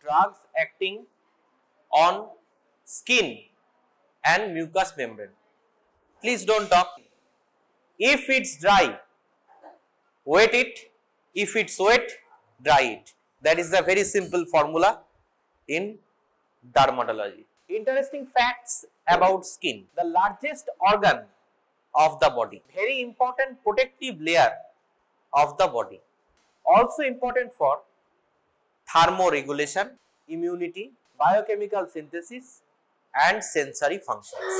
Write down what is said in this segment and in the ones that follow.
drugs acting on skin and mucous membrane. Please don't talk. If it's dry, wet it. If it's wet, dry it. That is the very simple formula in dermatology. Interesting facts about skin. The largest organ of the body. Very important protective layer of the body. Also important for thermoregulation, immunity, biochemical synthesis and sensory functions.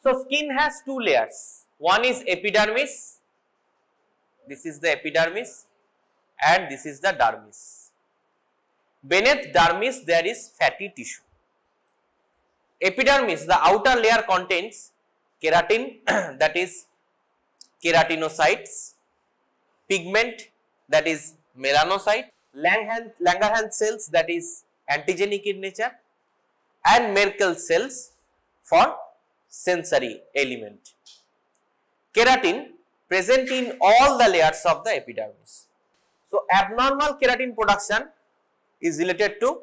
So skin has two layers. One is epidermis. This is the epidermis and this is the dermis. Beneath dermis there is fatty tissue. Epidermis, the outer layer, contains keratin that is keratinocytes, pigment that is melanocyte, Langerhans cells that is antigenic in nature and Merkel cells for sensory element. Keratin present in all the layers of the epidermis. So abnormal keratin production is related to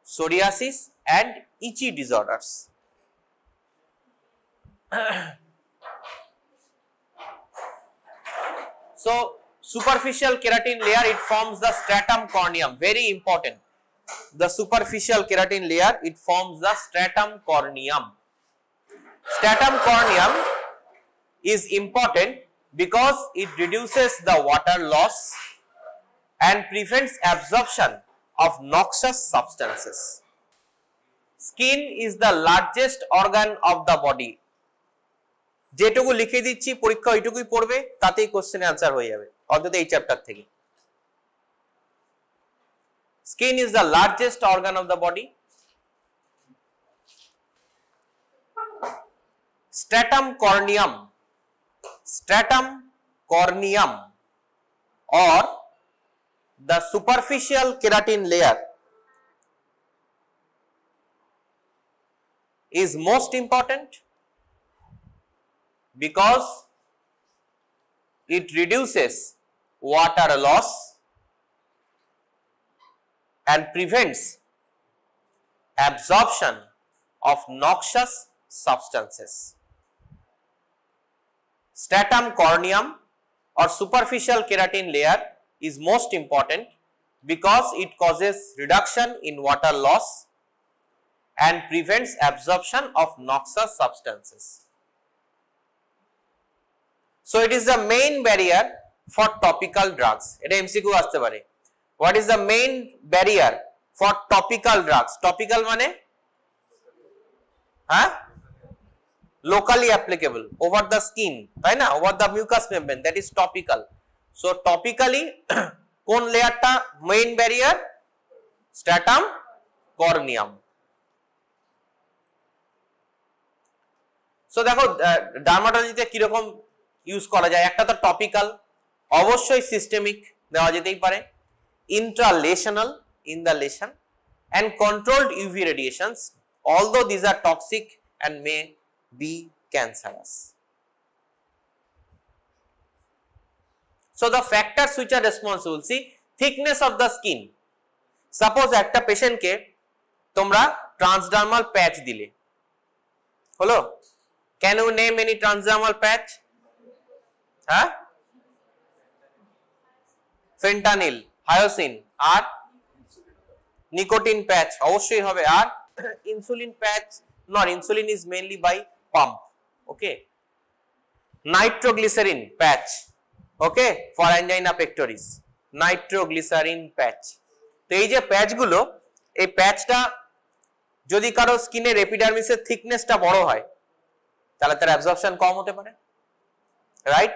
psoriasis and itchy disorders. So superficial keratin layer, it forms the stratum corneum, very important. The superficial keratin layer, it forms the stratum corneum. Stratum corneum is important because it reduces the water loss and prevents absorption of noxious substances. Skin is the largest organ of the body. যেটুকু লিখে দিচ্ছি পরীক্ষা ওইটুকুই পড়বে, তাতেই কোশ্চেনে answer হয়ে যাবে অন্তত এই চ্যাপ্টার থেকে। Skin is the largest organ of the body. Stratum corneum or the superficial keratin layer is most important because it reduces water loss and prevents absorption of noxious substances. Stratum corneum or superficial keratin layer is most important because it causes reduction in water loss and prevents absorption of noxious substances. So it is the main barrier for topical drugs. Eta MCQ aste pare. What is the main barrier for topical drugs? Topical mane locally applicable over the skin, তাই না, over the mucous membrane, that is topical. So topically কোন লেয়ারটা main barrier? stratum corneum. So দেখো ডার্মাটোলজিতে কি রকম use করা যায়, একটা তো টপিক্যাল, অবশ্যই সিস্টেমিক দেওয়া যেতেই পারে, intralesional in the lesion and controlled UV radiations, although these are toxic and may be cancerous. So the factors which are responsible, see, thickness of the skin. Suppose একটা পেশেন্টকে তোমরা ট্রান্সডার্মাল প্যাচ দিলে, হলো, can you name any transdermal patch? Fentanyl, hyoscine আর nicotine patch অবশ্যই হবে, আর insulin patch not, insulin is mainly by pump, okay, nitroglycerin patch, okay, for angina pectoris, nitroglycerin patch. তো এই যে প্যাচগুলো, এই প্যাচটা যদি কারো স্কিনের এপিডার্মিসের থিকনেসটা বড় হয় তাহলে তার অ্যাবজর্পশন কম হতে পারে, right?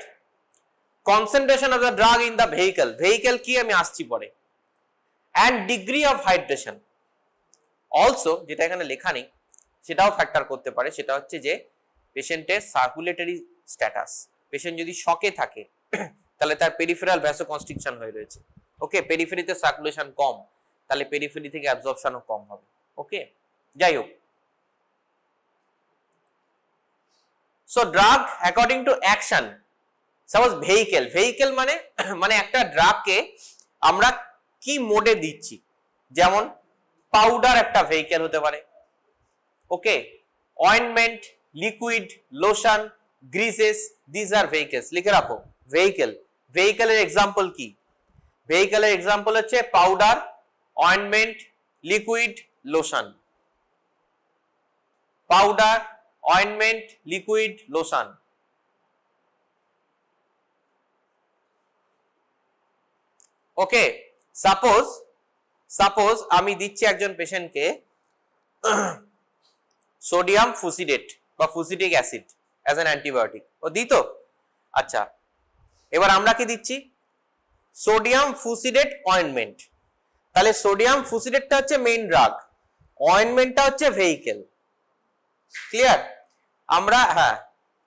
Concentration of the drug in the vehicle কি আমি আসছি পরে, and degree of hydration also, যেটা এখানে লেখা নেই সেটাও ফ্যাক্টর করতে পারে, সেটা হচ্ছে যে পেশেন্টের সার্কুলেটরি স্ট্যাটাস। পেশেন্ট যদি শকে থাকে তাহলে তার পেরিফেরাল ভ্যাসোকনস্ট্রিকশন হয়ে রয়েছে, ওকে, পেরিফেরিতে সার্কুলেশন কম, তাহলে পেরিফেরি থেকে অ্যাবজর্পশনও কম হবে, ওকে। যাই হোক, so drug according to action, suppose vehicle মানে একটা ড্রাগকে আমরা কি মোডে দিচ্ছি, যেমন পাউডার একটা ভেহিকেল হতে পারে। Okay, ointment, liquid, lotion, greases, this are vehicles. লিখে রাখো ভেহিকেল। ভেহিকেলের এক্সাম্পল কি? ভেহিকেলের এক্সাম্পল হচ্ছে powder, ointment, liquid, lotion. Powder, ointment, liquid, lotion. Okay, suppose আমি দিচ্ছি একজন পেশেন্টকে সোডিয়াম ফুসিডেট বা fusidic acid as an antibiotic. ও দিত। আচ্ছা, এবার আমরা কি দিচ্ছি? Sodium fusidate ointment. তাহলে সোডিয়াম ফুসিডেটটা হচ্ছে মেইন ড্রাগ, অয়েন্টমেন্টটা হচ্ছে ভেহিকেল। ক্লিয়ার?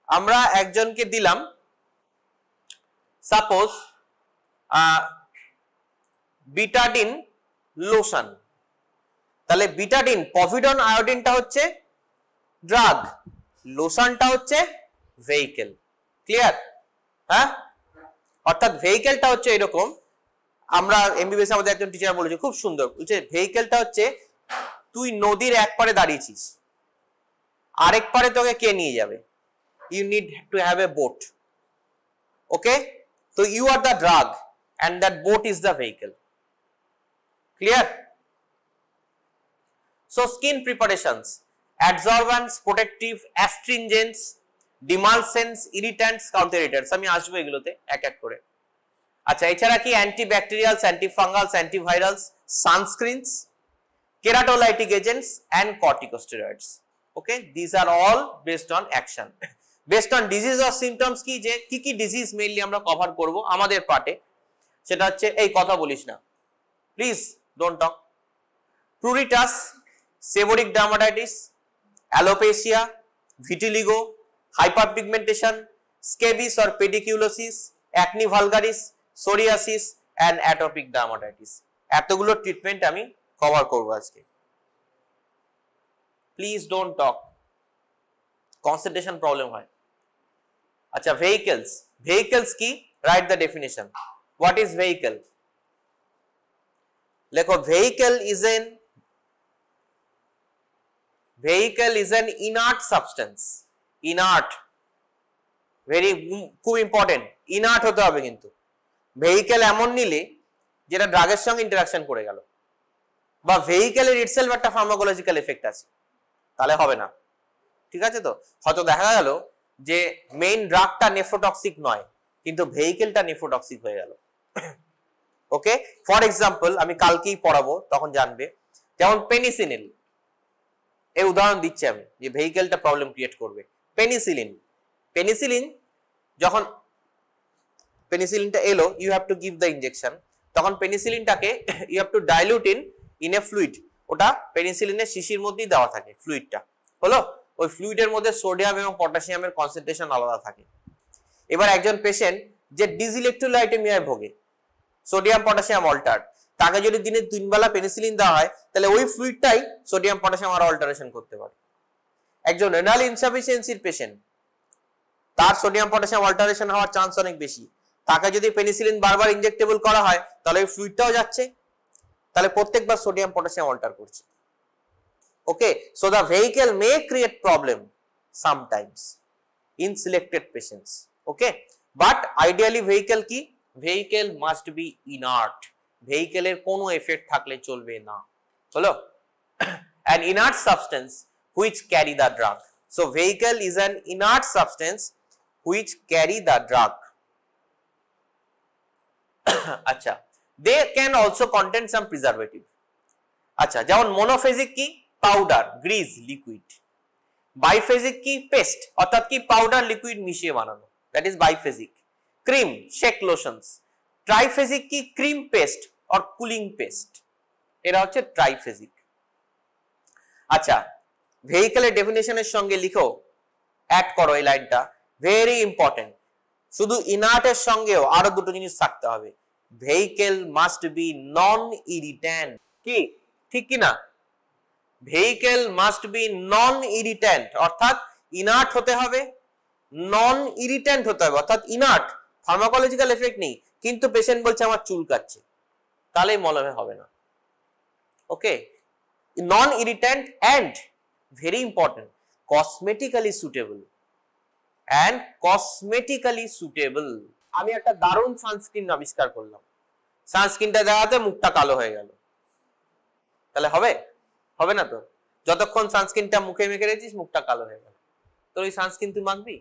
আমরা একজনকে দিলাম সাপোজ বিটাডিন লোশন। তাহলে বিটাডিন, পভিডন আয়োডিনটা হচ্ছে ড্রাগ, লোশনটা হচ্ছে ভেহিকেল। ক্লিয়ার? হ্যাঁ, অর্থাৎ ভেহিকেলটা হচ্ছে এরকম। আমরা এমবিবিএস আমাদের একজন টিচার বলেছে খুব সুন্দর, বলছে ভেহিকেলটা হচ্ছে তুই নদীর এক পারে দাঁড়িয়েছিস, আরেক পারে তোকে কে নিয়ে যাবে? You need to have a boat. Okay, তো you are the drug and that boat is the vehicle. Clear? So skin preparations, adsorbents, protective, astringents, demulcents, irritants, counter irritants, আমি আসবো এগুলোতে এক এক করে। আচ্ছা, এছাড়া কি antibacterials, antifungals, antivirals, sunscreens, keratolytic agents and corticosteroids. Okay, these are all based on action. Based on disease or symptoms, কি যে কি ডিজিজ মেইনলি আমরা কভার করব আমাদের পার্টে, সেটা হচ্ছে এই কথা বলিস না please, don't talk. Pruritus, seborrhoeic dermatitis, alopecia, vitiligo, hyperpigmentation, scabies or pediculosis, acne vulgaris, psoriasis and atopic dermatitis. এতগুলো ট্রিটমেন্ট আমি কভার করব আজকে। Please don't talk, concentration problem হয়। আচ্ছা, ভেহিকেলস কি? Write the definition. What is vehicle? Lekho, vehicle is an inert substance. Inert, very খুব important, inert হতে হবে কিন্তু। ভেহিকেল এমন নিলে যেটা ড্রাগের সঙ্গে ইন্টারাকশন করে গেল, বা ভেহিকেলের ইটসেলফ একটা ফার্মাকোলজিক্যাল এফেক্ট আছে, তাহলে হবে না। ঠিক আছে? তো হয়তো দেখা গেল যে মেইন ড্রাগটা নেফ্রোটক্সিক নয়, কিন্তু ভেহিকেলটা নেফ্রোটক্সিক হয়ে গেল। ওকে, ফর এক্সাম্পল আমি কালকেই পড়াবো, তখন জানবে। যেমন পেনিসিলিন, এই উদাহরণ দিচ্ছি আমি যে ভেহিকেলটা প্রবলেম ক্রিয়েট করবে। পেনিসিলিন যখন পেনিসিলিনটা এলো, you have to give the injection, তখন পেনিসিলিনটাকে you have to dilute in a fluid. ওটা পেনিসিলিনের শিশির মধ্যেই দেওয়া থাকে ফ্লুইডটা, হলো? ওই ফ্লুইডের মধ্যে সোডিয়াম এবং পটাশিয়ামের কনসেন্ট্রেশন আলাদা থাকে। এবার একজন পেশেন্ট যে ডিসইলেকট্রোলাইটেমিয়ায় ভোগে, সোডিয়াম পটাশিয়াম অল্টার, তাকে যদি দিনে 3 বেলা পেনিসিলিন দেওয়া হয়, তাহলে ওই ফ্লুইডটাই সোডিয়াম পটাশিয়াম আর অল্টারেশন করতে পারে। একজন রেনাল ইনসাফিসিয়েন্সির পেশেন্ট, তার সোডিয়াম পটাশিয়াম অল্টারেশন হওয়ার চান্স অনেক বেশি, তাকে যদি পেনিসিলিন বারবার ইনজেক্টেবল করা হয়, তাহলে ওই ফ্লুইডটাও যাচ্ছে, তাহলে প্রত্যেকবার সোডিয়াম পটাশিয়াম অল্টার করছে। Okay, so the vehicle may create problem sometimes in selected patients. Okay, but ideally vehicle কি? ভেহিকেল মাস্ট বি ইনার্ট, ভেহিকেলের কোনো এফেক্ট থাকলে চলবে না, হলো? an inert substance which carry the drug. So vehicle is an inert substance which carry the drug. আচ্ছা, they can also contain some preservative. আচ্ছা, যেমন মনোফেজিক কি? Powder, grease, liquid. বাইফেজিক কি? পেস্ট, অর্থাৎ কি পাউডার লিকুইড মিশিয়ে বানানো, that is biphasic. Cream, shake lotions. Triphasic কি? Cream paste or cooling paste, এরা হচ্ছে ট্রাইফেজিক। আচ্ছা, ভেহিকেলের ডেফিনেশনের সঙ্গে লিখো, অ্যাড করো এই লাইনটা, ভেরি ইম্পর্টেন্ট। শুধু ইনার্টের সঙ্গেও আরো দুটো জিনিস থাকতে হবে, ভেহিকেল মাস্ট বি নন ইরিট্যান্ট। কি ঠিক কি না? ভেহিকেল মাস্ট বি নন ইরিট্যান্ট, অর্থাৎ ইনার্ট হতে হবে, নন ইরিট্যান্ট হতে হবে, অর্থাৎ ইনার্ট, ফার্মাকোলজিক্যাল এফেক্ট নেই, কিন্তু পেশেন্ট বলছে আমার চুল কাচ্ছে, তাহলে মলমে হবে না। Okay, non-irritant and very important, cosmetically suitable and cosmetically suitable. আমি একটা দারুণ সানস্ক্রিন আবিষ্কার করলাম, সানস্ক্রিনটা দেওয়াতে মুখটা কালো হয়ে গেল, তাহলে হবে? হবে না তো। যতক্ষণ সানস্ক্রিনটা মুখে মেখে রেখেছিস মুখটা কালো হয়ে গেল, তো ওই সানস্ক্রিন তুই মাখবি?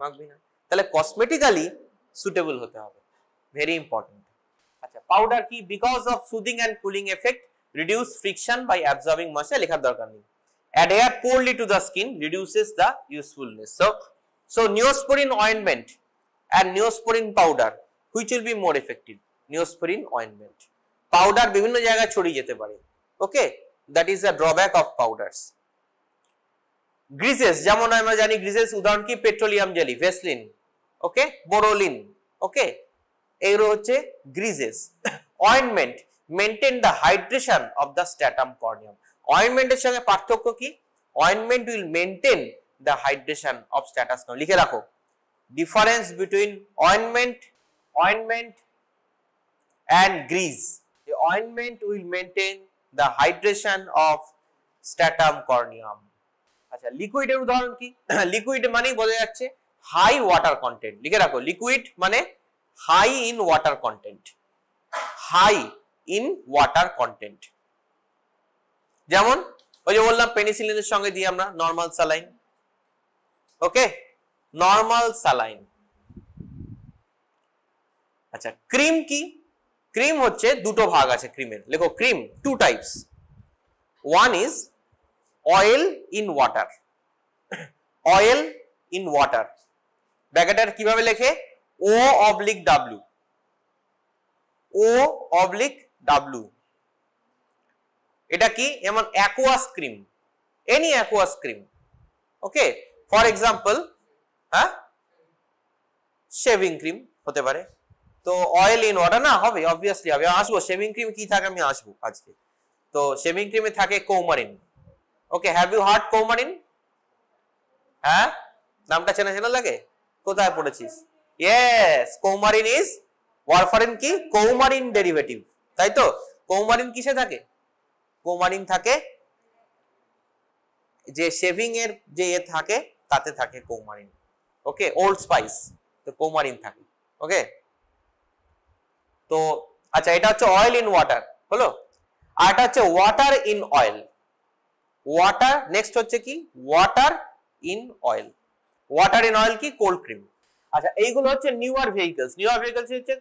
মাখবি না। তাহলে কসমেটিক্যালি সুটেবল হতে হবে, ভেরি ইম্পর্টেন্ট। আচ্ছা, পাউডার কি? Because of soothing and cooling effect, reduce friction by absorbing moisture, লেখার দরকার নেই। adhere poorly to the skin, reduces the usefulness. So Neosporin ointment and Neosporin powder, which will be more effective? Neosporin ointment. Powder বিভিন্ন জায়গায় ছড়িয়ে যেতে পারে, ওকে, that is the drawback of powders. গ্রিসেস, যেমন আমরা জানি গ্রিসেস উদাহরণ কি? Petroleum jelly, Vaseline, okay, Boroline, okay, এগুলো হচ্ছে greases. Ointment, maintain the hydration of the stratum corneum. অয়েন্টমেন্টের সঙ্গে পার্থক্য কি? Ointment will maintain the hydration of status corneum. লিখে রাখো difference between ointment and grease. The ointment will maintain the hydration of stratum corneum. আচ্ছা, লিকুইডের উদাহরণ কি? Liquid মানে বোঝা যাচ্ছে হাই ওয়াটার কন্টেন্ট। লিখে রাখো লিকুইড মানে high in water content, high in water content. যেমন ওই যে বললাম পেনিসিলিনের সঙ্গে দিই আমরা normal saline, okay, normal saline. আচ্ছা, ক্রিম কি? ক্রিম হচ্ছে দুটো ভাগ আছে ক্রিমের, লেখো cream two types. One is oil in water, oil in water, ব্র্যাকেটের কিভাবে লেখে? O oblique W, O oblique W. এটা কি? যেমন aqueous cream, any aqueous cream, okay, for example হ্যাঁ শেভিং ক্রিম হতে পারে। তো অয়েল ইন ওয়াটার না হবে, অবভিয়াসলি হবে। আসবো শেভিং ক্রিম কি থাকে আমি আসবো আজকে। তো শেভিং ক্রিমে থাকে কৌমারিন, ওকে, হ্যাভ ইউ হার্ড কৌমারিন? হ্যাঁ, নামটা চেনা চেনা লাগে, কোথায় পড়েছিস? ইয়েস, কৌমারিন ইজ ওয়ারফারিন কি? কৌমারিন ডেরিভেটিভ, তাই তো? কৌমারিন কিসে থাকে? কৌমারিন থাকে যে শেভিং এর যে থাকে তাতে থাকে কৌমারিন, ওকে, ওল্ড স্পাইস, তো কৌমারিন থাকে, ওকে। তো আচ্ছা, এটা হচ্ছে অয়েল ইন ওয়াটার হলো, আর এটা হচ্ছে water in oil. Water, next হচ্ছে কি? Water in oil. Water in oil কি? Cold cream. আচ্ছা, এইগুলো হচ্ছে নিউয়ার ভেহিকলস। নিউয়ার ভেহিকলস হচ্ছে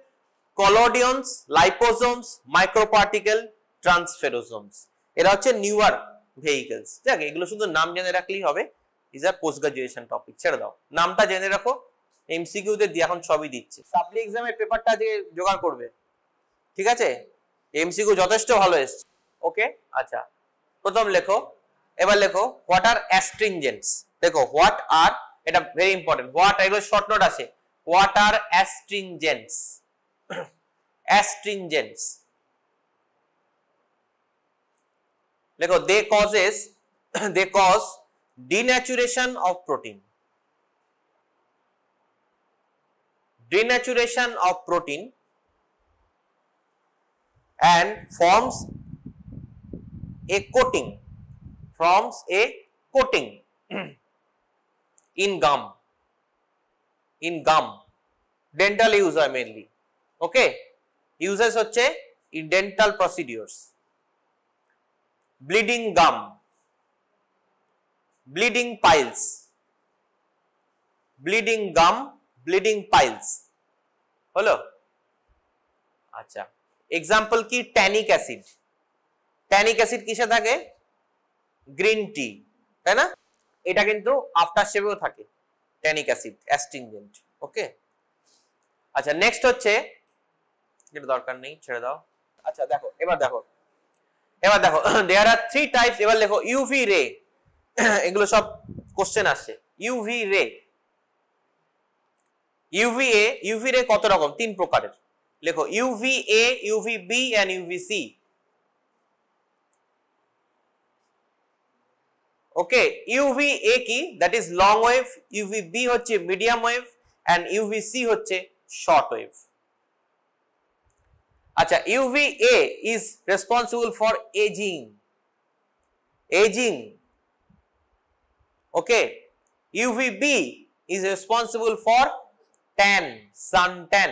কলোডিয়ন্স, লাইপোসোমস, মাইক্রোপার্টিকেল, ট্রান্সফেরোসোমস। এরা হচ্ছে নিউয়ার ভেহিকলস। দেখ, এগুলো শুধু নাম জেনে রাখলেই হবে, is a post graduation topic, ছেড়ে দাও, নামটা জেনে রাখো। এমসিকিউ তে দিয়ে এখন সবই দিচ্ছে, সাপ্লি এক্সামের পেপারটা দিয়ে জোগাড় করবে, ঠিক আছে? এমসিকিউ যথেষ্ট ভালো এসছে, ওকে। আচ্ছা, প্রথম লেখো, এবার লেখো হোয়াট আর অ্যাস্ট্রিনজেন্টস। দেখো হোয়াট আর, এটা ভেরি ইম্পর্টেন্ট, হোয়াট, এগুলো শর্ট নোট আছে। What are astringents? অ্যাস্ট্রিনজেন্টস লেখো they cause denaturation of protein, denaturation of protein and forms a coating, in gum, dental use হয় mainly, okay, uses হচ্ছে in dental procedures, bleeding gum, bleeding piles, bleeding gum, bleeding piles হলো। আচ্ছা, example কি? Tannic acid. Tannic acid কিসে থাকে? Green tea, তাই না? এটা কিন্তু আফটার শেভেও থাকে ট্যানিক অ্যাসিড, অ্যাস্ট্রিনজেন্ট, ওকে। আচ্ছা, নেক্সট হচ্ছে, এটা দরকার নেই, ছেড়ে দাও। আচ্ছা, দেখো এবার দেখো দেয়ার আর 3 টাইপস। এবার লেখো ইউভি রে, এগুলো সব কোশ্চেন আসছে। ইউভি রে, ইউভি রে কত রকম? 3 প্রকারের। লেখো UVA, UVB and UVC, okay. UVA কি? That is long wave, UVB হচ্ছে মিডিয়াম ওয়েভ এন্ড ইউভিসি হচ্ছে শর্ট ওয়েভ। আচ্ছা, UVA is responsible for aging. Okay, UVB is responsible for tan, suntan,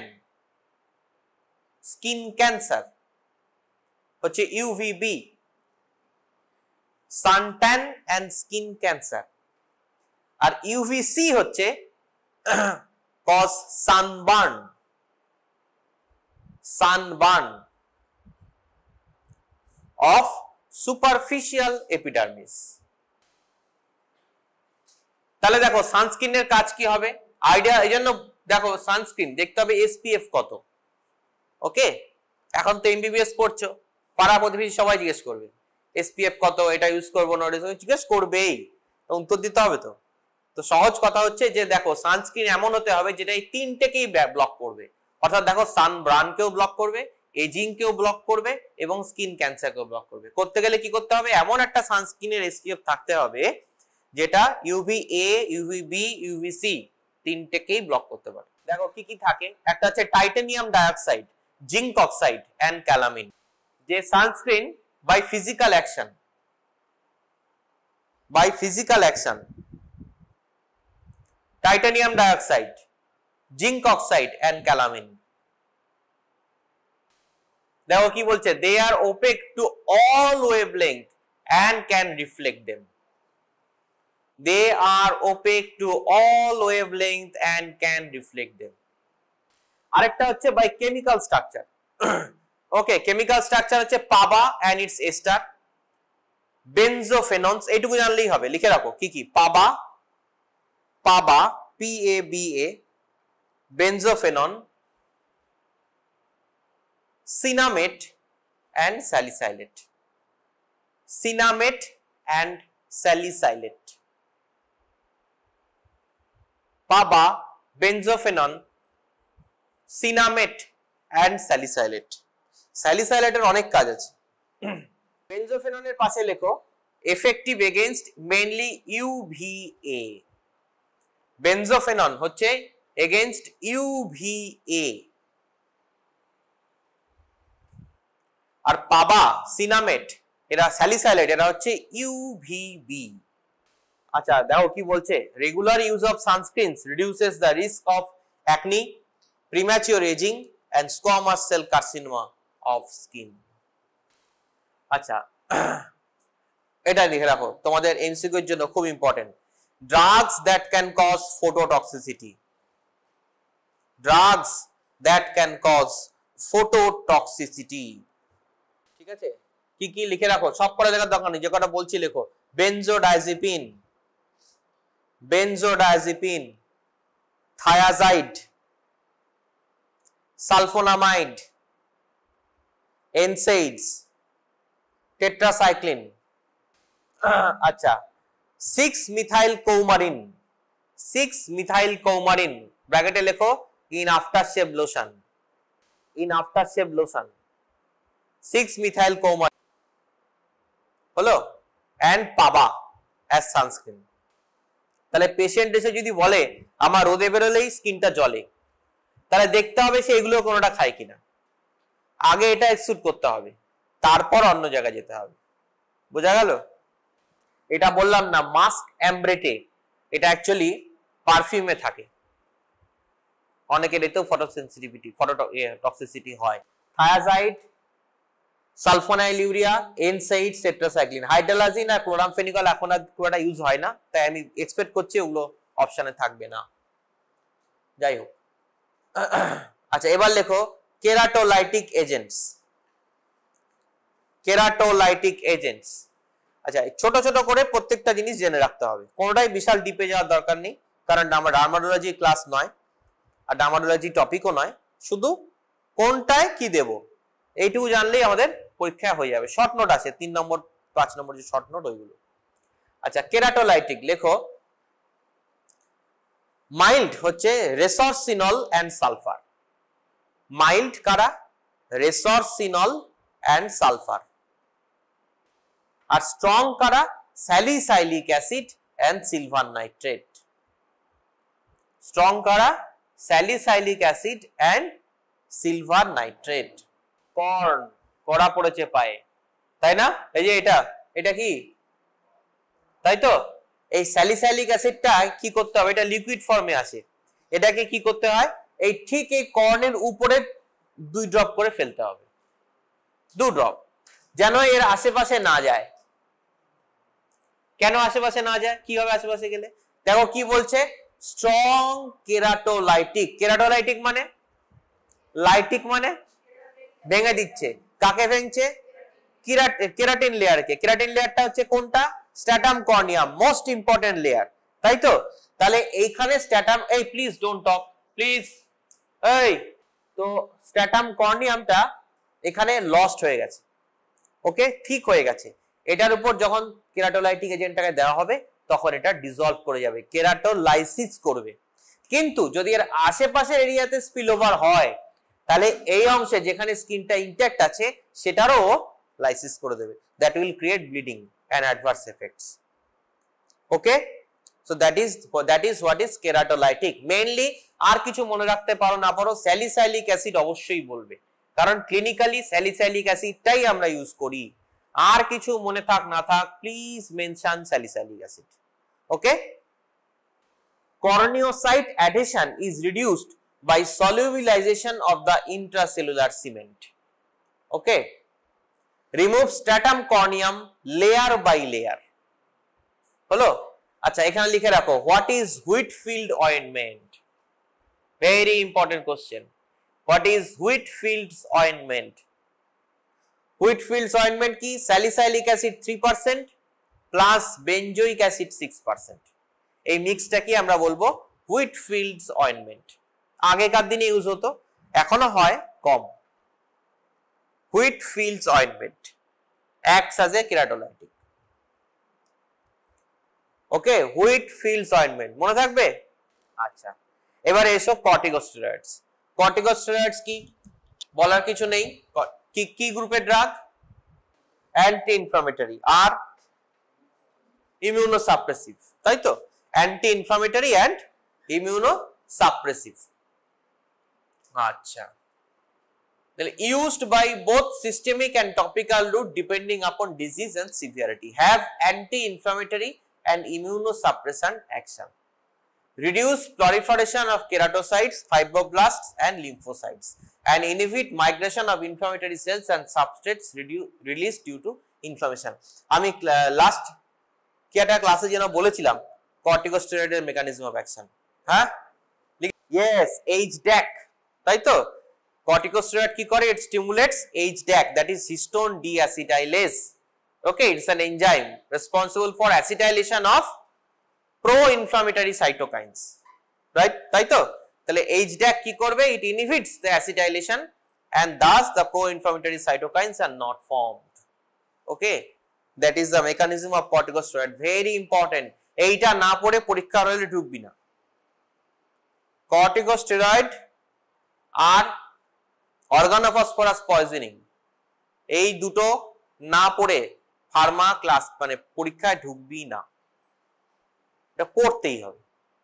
skin cancer. হচ্ছে UVB, suntan and skin cancer. আর UVC হচ্ছে cause sunburn of superficial epidermis. তাহলে দেখো সানস্ক্রিনের কাজ কি হবে, আইডিয়া। এই জন্য দেখো সানস্ক্রিন দেখতে হবে SPF কত। ওকে, এখন তো MBBS পড়ছো, পাড়া প্রতিবেশী সবাই জিজ্ঞেস করবে SPF কত, এটা ইউজ করবো না, জিজ্ঞেস করবেই, তো উত্তর দিতে হবে। তো সহজ কথা হচ্ছে যে দেখো সানস্ক্রিন এমন হতে হবে যেটা এই তিনটেকেই ব্লক করবে। অর্থাৎ দেখো সানবার্নকেও ব্লক করবে, এজিংকেও ব্লক করবে এবং স্কিন ক্যান্সারকেও ব্লক করবে। করতে গেলে কি করতে হবে, এমন একটা সানস্ক্রিনের SPF থাকতে হবে যেটা UVA, UVB, UVC তিনটেকেই ব্লক করতে পারে। দেখো কি কি থাকে, একটা হচ্ছে titanium dioxide, zinc oxide and calamine. যে sunscreen by physical action titanium dioxide, zinc oxide and calamine. দেখো কি বলছে, they are opaque to all wavelength and can reflect them. They are opaque to all wavelength and can reflect them. আরেকটা হচ্ছে by chemical structure. Okay, chemical structure হচ্ছে পাবা and its ester, benzophenanes, এইটুকু জানলেই হবে, লিখে রাখো কি কি, পাবা PABA, benzophenone, cinnamate and salicylate. PABA, benzophenone, cinnamate and salicylate. Salicylate এর অনেক কাজ আছে। benzophenone এর পাশে লেখো effective against mainly UVA. বেনজোফেনন হচ্ছে এগেইনস্ট UVA, আর পাবা, সিনামেট, এরা স্যালিসাইলাইট, এরা হচ্ছে UVB। আচ্ছা দেখো কি বলছে, regular use of sunscreens reduces the risk of acne, premature ageing and squamous cell carcinoma of skin. আচ্ছা এটা লিখে রাখো, তোমাদের MCQ এর জন্য খুব important. Drugs that can cause phototoxicity. ঠিক আছে, কি কি লিখে রাখো, সব পড়া দেখার দরকার নেই, যে কটা বলছি লেখো। বেনজোডাইজিপিন, থায়াজাইড, সালফোনামাইড, এনসেইডস, টেট্রাসাইক্লিন। আচ্ছা, 6-methyl coumarin ব্র্যাকেটে লেখো in aftershave lotion, 6-methyl coumarin হলো, and পাবা as sunscreen। তাহলে পেশেন্ট এসে যদি বলে আমার রোদে বেরোলেই স্কিনটা জ্বলে, তাহলে দেখতে হবে সে এগুলো কোনোটা খায় কিনা। আগে এটা এক্সক্লুড করতে হবে, তারপর অন্য জায়গায় যেতে হবে। বোঝা গেল? এটা বললাম না মাস্ক অ্যাম্ব্রেটে, এটা অ্যাকচুয়ালি পারফিউমে থাকে, অনেকের এতেও ফটোটক্সিসিটি হয়। থায়াজাইড, সালফোনাইল ইউরিয়া, এনসাইড, টেট্রাসাইক্লিন, হাইড্রোলাজিন আর ক্লোরামফেনিকল এখন আর খুব একটা ইউজ হয় না, তাই আমি এক্সপেক্ট করছি ওগুলো অপশনে থাকবে না। যাই হোক, আচ্ছা এবার লেখো কেরাটোলাইটিক এজেন্টস। আচ্ছা ছোট ছোট করে প্রত্যেকটা জিনিস জেনে রাখতে হবে, কোনোটাই বিশাল ডিপে যাওয়ার দরকার নেই, কারণ আমার ডার্মাটোলজি ক্লাস নয় আর ডার্মাটোলজি টপিকও নয়, শুধু কোনটায় কি দেব এইটুকু জানলেই আমাদের পরীক্ষা হয়ে যাবে। শর্ট নোট আছে 3 নম্বর 5 নম্বর যে শর্ট নোট ওইগুলো। আচ্ছা কেরাটোলাইটিক লেখো, মাইল্ড হচ্ছে রেসরসিনল এন্ড সালফার। মাইল্ড কারা? Resorcinol and sulphur. আর স্ট্রং কারা? Salicylic acid and silver nitrate. Strong কারা? Salicylic acid and silver nitrate. Corn, কড়া পড়েছে পায়ে, তাই না? এই যে এটা কি, তাই তো? এই স্যালিসাইলিক অ্যাসিডটা কি করতে হবে, এটা লিকুইড ফর্মে আসে, এটাকে কি করতে হয়, এই ঠিক এই কর্নের উপরে 2 ড্রপ করে ফেলতে হবে, 2 ড্রপ, যেন এর আশেপাশে না যায়। কেন আশেপাশে না যায়, কি হবে আশেপাশে গেলে? দেখো কি বলছে, স্ট্রং কেরাটোলাইটিক। কেরাটোলাইটিক মানে, লাইটিক মানে ভেঙে দিচ্ছে, কাকে ভেঙছে? কেরাটিন লেয়ারকে। কেরাটিন লেয়ারটা হচ্ছে কোনটা? স্ট্যাটাম কর্নিয়াম, মোস্ট ইম্পর্টেন্ট লেয়ার, তাই তো? তাহলে এইখানে স্ট্যাটাম, এই প্লিজ ডোন্ট টক প্লিজ, এই তো স্ট্যাটাম কর্নিয়ামটা এখানে লস্ট হয়ে গেছে, ওকে, ঠিক হয়ে গেছে। এটার উপর যখন কেরাটোলাইটিক এজেন্টটাকে দেওয়া হবে তখন এটা ডিসলভ করে যাবে, কেরাটোলাইসিস করবে। কিন্তু যদি এর আশেপাশের এরিয়াতে স্পিলওভার হয় তাহলে এই অংশে যেখানে স্কিনটা ইনট্যাক্ট আছে সেটারও লাইসিস করে দেবে, that will create bleeding and adverse effects. Okay, so that is what is keratolytic. Mainly আর কিছু মনে রাখতে পারো না পারো, স্যালিসাইলিক অ্যাসিড অবশ্যই বলবে, কারণ ক্লিনিক্যালি স্যালিসাইলিক অ্যাসিডটাই আমরা ইউজ করি। আর কিছু মনে থাক না থাক, please mention salicylic acid. Okay, corneocyte adhesion is reduced by solubilization of the intracellular cement. Okay, remove stratum corneum layer by layer. হলো? আচ্ছা, এখানে লিখে রাখো, what is Whitfield ointment? Very important question. What is Whitfield's ointment? Whitfield's ointment কি? Salicylic acid 3% plus benzoic acid 6%. এই মিক্সটা কি আমরা বলবো হুইটফিল্ডস অয়েন্টমেন্ট। আগেকার দিনে ইউজ হতো, এখনো হয় কম। Whitfield's ointment acts as a keratolytic. Okay, Whitfield's ointment মনে থাকবে। আচ্ছা, এবারে এসো কর্টিকোস্টেরয়েডস। কর্টিকোস্টেরয়েডস কি বলার কিছু নেই, কি কি গ্রুপের ড্রাগ? অ্যান্টি ইনফ্লামেটরি আর ইমিউনোসাপ্রেসিভ, তাই তো? Anti inflammatory and immunosuppressive. আচ্ছা, তাহলে used by both systemic and topical route depending upon disease and severity, have anti-inflammatory and immunosuppressant action, reduce proliferation of keratocytes, fibroblasts and lymphocytes, and inhibit migration of inflammatory cells and substrates released due to inflammation. আমি last কি একটা ক্লাসে যেন বলেছিলাম কর্টিকোস্টেরয়েডের mechanism of action, হ্যাঁ, yes, HDAC, তাই তো? Corticosteroid কি করে? It stimulates HDAC, that is histone deacetylase. Okay, it's an enzyme responsible for acetylation of pro-inflammatory cytokines, right? তাই তো? তাহলে HDAC কি করবে? It inhibits the acetylation and thus the pro-inflammatory cytokines are not formed. Okay, that is the mechanism of corticosteroid. Very important. এইটা না পড়ে পরীক্ষা হলে ঢুকবি না। কর্টিকোস্টেরয়েড আর অর্গানোফসফরাস পয়জনিং, এই দুটো না পড়ে ফার্মা ক্লাস মানে পরীক্ষায় ঢুকবি না, এটা পড়তেই হবে,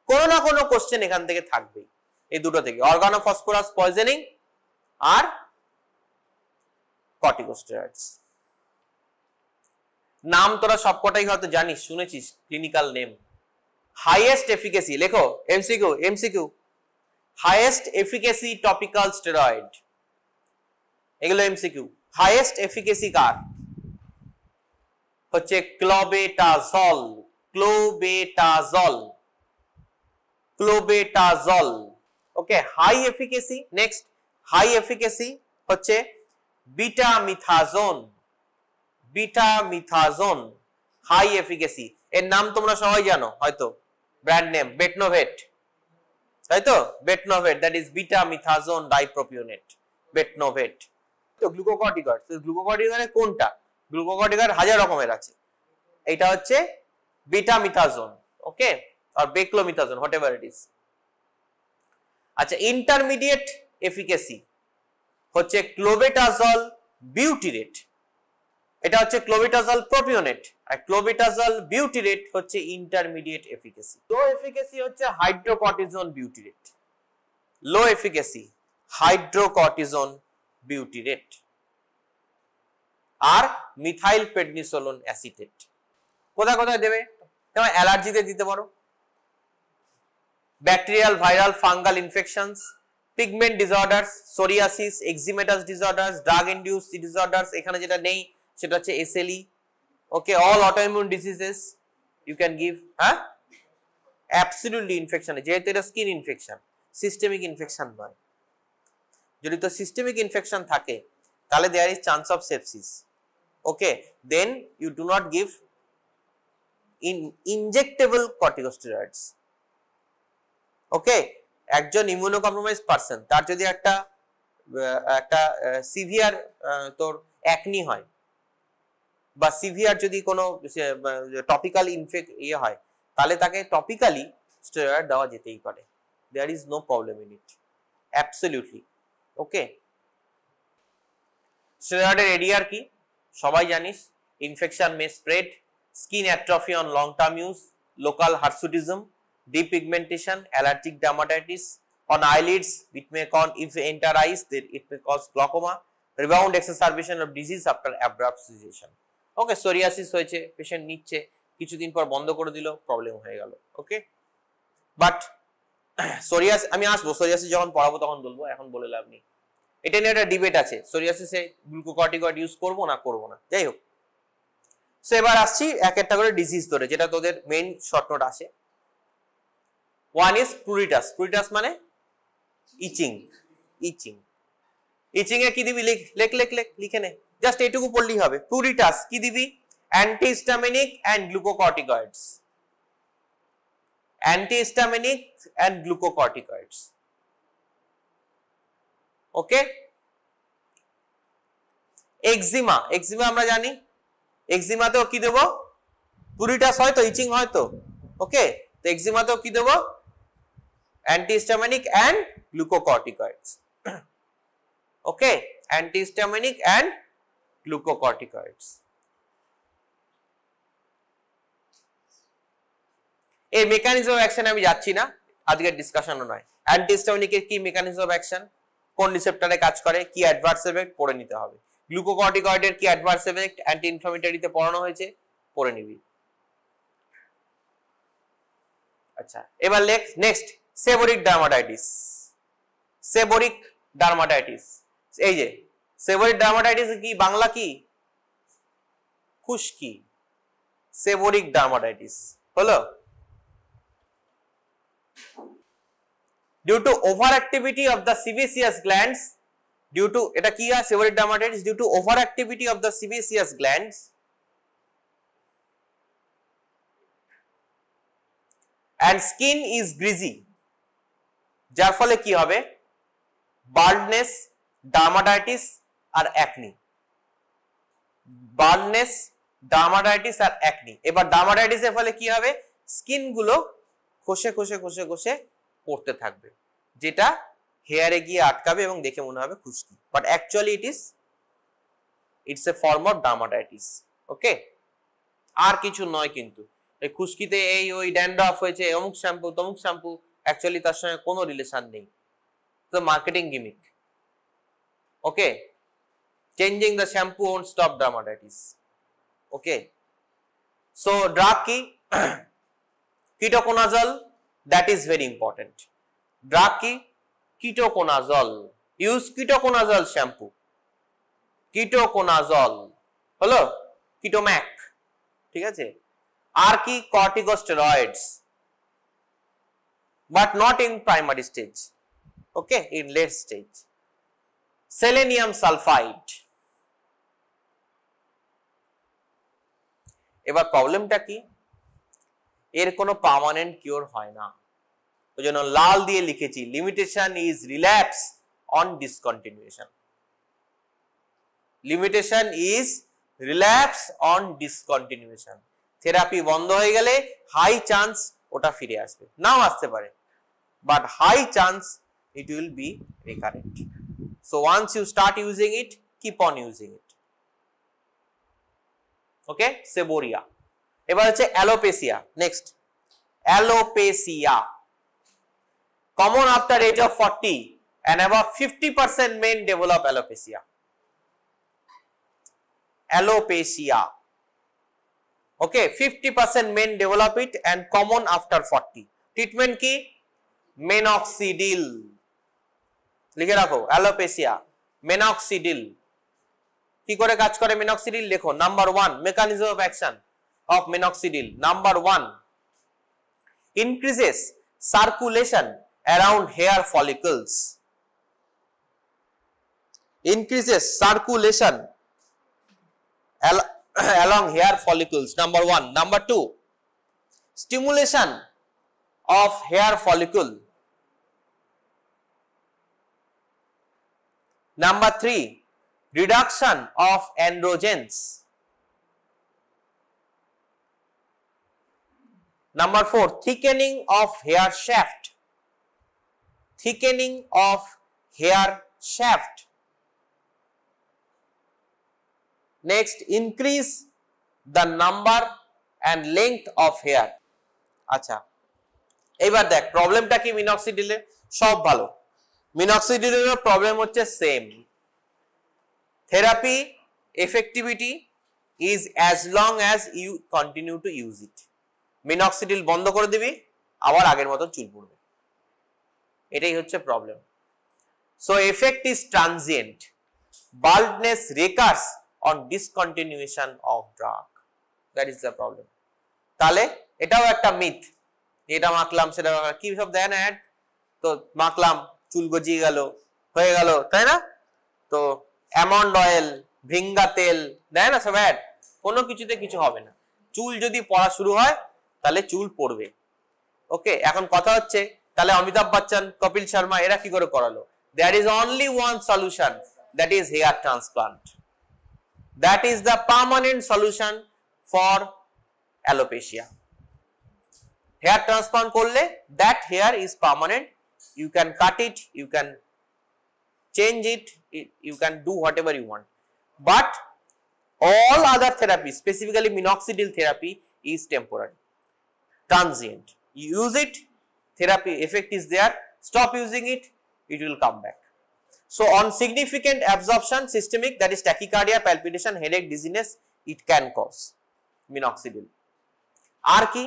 কোনো না কোনো কোশ্চেন এখান থেকে থাকবেই এই দুটো থেকে, অর্গানোফসফরাস পয়জনিং আর কর্টিকোস্টেরয়েডস। নাম তোরা সবকটাই হয়তো জানিস, শুনেছিস, ক্লিনিক্যাল নেম। হাইয়েস্ট এফিকেসি লেখো, MCQ, highest efficacy topical steroid, এগুলো এমসিকিউ। হাইয়েস্ট এফিকেসি কার? হচ্ছে clobetasol, clobetasol. Okay, high efficacy. Next, high efficacy হচ্ছে বিটামিথাজোন, হাই এফিকেসি। এর নাম তোমরা সবাই জানো হয়তো, ব্র্যান্ড নেম বেটনোভেট, তাই তো? Betnovate, that is betamethasone dipropionate, Betnovate. তো গ্লুকোকর্টিকয়েড, গ্লুকোকর্টিকয়েড কোনটা? গ্লুকোকর্টিকয়েড হাজার রকমের আছে, এটা হচ্ছে বিটামিথাজোন, ওকে, আর বেক্লোমিথাজোন, হোয়াটএভার ইট ইজ। আচ্ছা, ইন্টারমিডিয়েট এফিকেসি হচ্ছে ক্লোবেটাজল বিউটিরেট, এটা হচ্ছে ক্লোবেটাজল প্রোপিওনেট, আর ক্লোবেটাজল বিউটিরেট হচ্ছে ইন্টারমিডিয়েট এফিকেসি। লো এফিকেসি হচ্ছে hydrocortisone butyrate, low efficacy hydrocortisone butyrate. আর মিথাইল প্রেডনিসোলোন অ্যাসিটেট। কোথায় কোথায় দেবে? যেমন অ্যালার্জিতে দিতে পারো, bacterial, viral, fungal infections, pigment disorders, psoriasis, eczematous disorders, drug induced disorders, এখানে যেটা নেই সেটা হচ্ছে SLE. Okay, all autoimmune diseases you can give. হ্যাঁ, অ্যাবসলিউটলি ইনফেকশন, যেহেতু এটা স্কিন ইনফেকশন, সিস্টেমিক ইনফেকশন নয়। যদি তো সিস্টেমিক ইনফেকশন থাকে তাহলে there is chance of sepsis. Okay, then you do not give injectable corticosteroids. Okay, একজন ইমিউনো কম্প্রোমাইজ পারসন, তার যদি একটা সিভিয়ার তোর অ্যাকনি হয় বা সিভিয়ার যদি কোনো টপিক্যাল হয়, তাহলে তাকে টপিক্যালি স্টেরয়েড দেওয়া যেতেই পারে। There is no problem in it, absolutely. Okay, স্টেরয়েডের এরিয়ার কি সবাই জানিস, infection may spread, skin atrophy on long term use, local hirsutism, depigmentation, allergic dermatitis on eyelids, it may cause, if enter eyes, then it may cause glaucoma, rebound exacerbation of disease after abrupt cessation. Okay, psoriasis হয়েছে, patient নিচ্ছে, কিছুদিন পর বন্ধ করে দিল, problem হয়ে গেল। ওকে, but psoriasis আমি আসবো, সোরিয়াসিস যখন পড়াবো তখন বলবো, এখন বলে লাভ নেই। এটা নিয়ে একটা ডিবেট আছে, সোরিয়াসিসে গ্লুকোকর্টিকয়েড ইউজ করবো না করবো না, যাই হোক। সো এবার আসছি এক একটা করে ডিজিজ ধরে, যেটা তোদের মেইন শর্ট নোট আছে। One is pruritus. Pruritus মানে ইচিং। ইচিং, ইচিং এ কি দিবি? লিখে নে, জাস্ট এইটুকু পড়লেই হবে। pruritus কি দিবি? Antihistaminic and glucocorticoids. Antihistaminic and glucocorticoids. Okay, eczema, eczema আমরা জানি, এক্সিমাতেও কি দেবো? pruritus হয় তো, ইচিং হয় তো। ওকে, তো এক্সিমাতেও কি দেবো? antihistaminic and glucocorticoids. Okay, antihistaminic and glucocorticoids. এই মেকানিজম অফ অ্যাকশন আমি যাচ্ছি না, আজকের ডিসকাশনও নয়। অ্যান্টিহিস্টামিনিক এর কি মেকানিজম অফ অ্যাকশন, কোন রিসেপ্টরে কাজ করে, কি অ্যাডভার্স এফেক্ট পড়ে নিতে হবে। গ্লুকোকর্টিকয়েডের কি অ্যাডভার্স এফেক্ট, অ্যান্টি ইনফ্লামেটরিতে পড়ানো হয়েছে, পড়ে নিবি। আচ্ছা, এবার next seborrheic dermatitis. Seborrheic dermatitis, এই যে সেবোরিক ডার্মাটাইটিস কি বাংলা কি? খুশকি। সেবোরিক ডার্মাটাইটিস হলো due to over activity of the sebaceous glands, due to, এটা কি হয় seborrheic dermatitis? Due to over activity of the sebaceous glands and skin is greasy, যার ফলে কি হবে? বার্ডনেস, ডার্মাটাইটিস আর অ্যাকনি। বার্ডনেস, ডার্মাটাইটিস আর অ্যাকনি। এবার ডার্মাটাইটিসের ফলে কি হবে? স্কিন গুলো খসে খসে খসে খসে পড়তে থাকবে, যেটা হেয়ারে গিয়ে আটকাবে এবং দেখে মনে হবে খুশকি, but actually it's a form of dermatitis. Okay, আর কিছু নয় কিন্তু। এই খুশকিতে এই ওই ড্যান্ড্রফ হয়েছে, অমুক শ্যাম্পু তমুক শ্যাম্পু, অ্যাকচুয়ালি তার সঙ্গে কোনো রিলেশন নেই, তো marketing gimmick. Okay, changing the shampoo won't stop dermatitis. Okay, so drug কি? Ketoconazole, that is very important. Drug কি? Ketoconazole. Use ketoconazole shampoo. Ketoconazole হলো কিটোম্যাক, ঠিক আছে। আর কি? Corticosteroids, but not in primary stage, okay, in late stage. Selenium sulfide. এবার প্রবলেমটা কি? এর কোনো পার্মানেন্ট কিওর হয় না, ওই জন্য লাল দিয়ে লিখেছি, limitation is relapse on discontinuation. Limitation is relapse on discontinuation. Therapy বন্ধ হয়ে গেলে হাই চান্স ওটা ফিরে আসবে, নাও আসতে পারে, but high chance it will be recurrent. So once you start using it, keep on using it. Okay, seborrhea. এবার হচ্ছে alopecia. Next, alopecia common after age of 40 and above 50% men develop alopecia. alopecia. Okay, 50% men develop it and common after 40. Treatment ki? Minoxidil. লিখে রাখো, alopecia, minoxidil. কি করে কাজ করে minoxidil? লেখো, number 1 mechanism of action of minoxidil. Number 1, increases circulation around hair follicles. Increases circulation along hair follicles. Number 1. Number 2, stimulation of hair follicle. Number 3, reduction of androgens. Number 4, thickening of hair shaft. Thickening of hair shaft. Next, increase the number and length of hair. আচ্ছা, এবার দেখ প্রবলেমটা কি মিনক্সিডিলের? সব ভালো, মিনক্সিডিলের problem হচ্ছে same. Therapy effectivity is as long as you continue to use it. Minoxidil বন্ধ করে দিবি, আবার আগের মতো চুল পড়বে, এটাই হচ্ছে problem. So effect is transient, baldness recurs on discontinuation of drug. That is the problem. তাহলে এটাও একটা মিথ, এটা মাখলাম সেটা কি সব দেয় না অ্যাড, তো মাখলাম চুল গজিয়ে গেল, হয়ে গেল, তাই না? তো অ্যামন্ড অয়েল, ভিঙ্গা তেল দেয় না সব অ্যাড, কোনো কিছুতে কিছু হবে না। চুল যদি পড়া শুরু হয় তাহলে চুল পড়বে। ওকে, এখন কথা হচ্ছে তাহলে অমিতাভ বচ্চন, কপিল শর্মা এরা কি করে করালো? There is only one solution, that is hair transplant. That is the permanent solution for alopecia. Hair transplant korle that hair is permanent, you can cut it, you can change it, you can do whatever you want. But all other therapy, specifically minoxidil therapy, is temporary, transient. You use it, therapy effect is there, stop using it, it will come back. So on significant absorption, systemic, that is tachycardia, palpitation, headache, dizziness, it can cause minoxidil. আর কি?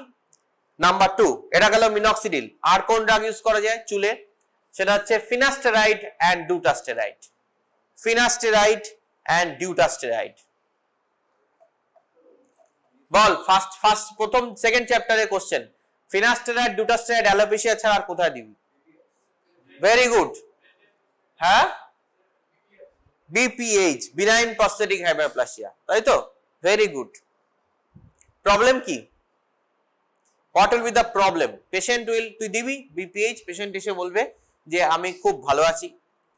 Number 2, এটা গেল minoxidil. আর কোন drug use করা যায় চুলে? সেটা হচ্ছে finasteride and dutasteride. Finasteride and dutasteride. বল, ফার্স্ট প্রথম সেকেন্ড চ্যাপ্টারের কোশ্চেন, ফিনাস্টেরাইড, ডুটাস্টেরাইড অ্যালোপেশিয়া ছাড়া আর কোথায় দিবি? Very good. হ্যাঁ, BPH, benign prostatic hyperplasia, তাই তো? Very good. প্রবলেম কি? What will be the problem? Patient will, তুই দিবি BPH, পেশেন্ট এসে বলবে যে আমি খুব ভালো আছি,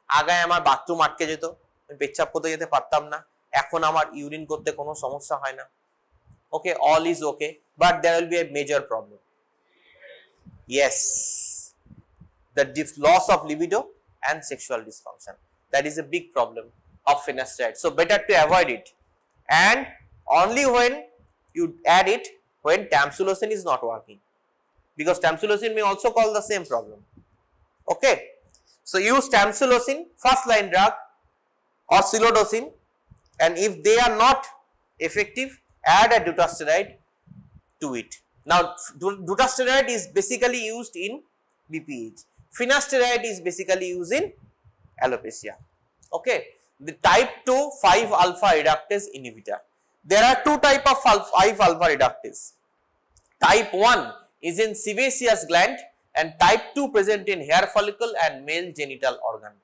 আগায় আমার বাথরুম আটকে যেত, আমি পেচ্ছাপ করতে যেতে পারতাম না, এখন আমার ইউরিন করতে কোনো সমস্যা হয় না। Okay, all is okay, but there will be a major problem. Yes, the loss of libido and sexual dysfunction. That is a big problem of finasteride. So better to avoid it, and only when you add it when tamsulosin is not working, because tamsulosin may also cause the same problem. Okay, so use tamsulosin, first line drug, or silodosin, and if they are not effective, add a dutasteride to it. Now dutasteride is basically used in BPH. Finasteride is basically used in alopecia. Okay, the type 2 5-alpha reductase inhibitor. There are two type of 5-alpha reductase. Type 1 is in sebaceous gland and type 2 present in hair follicle and male genital organ.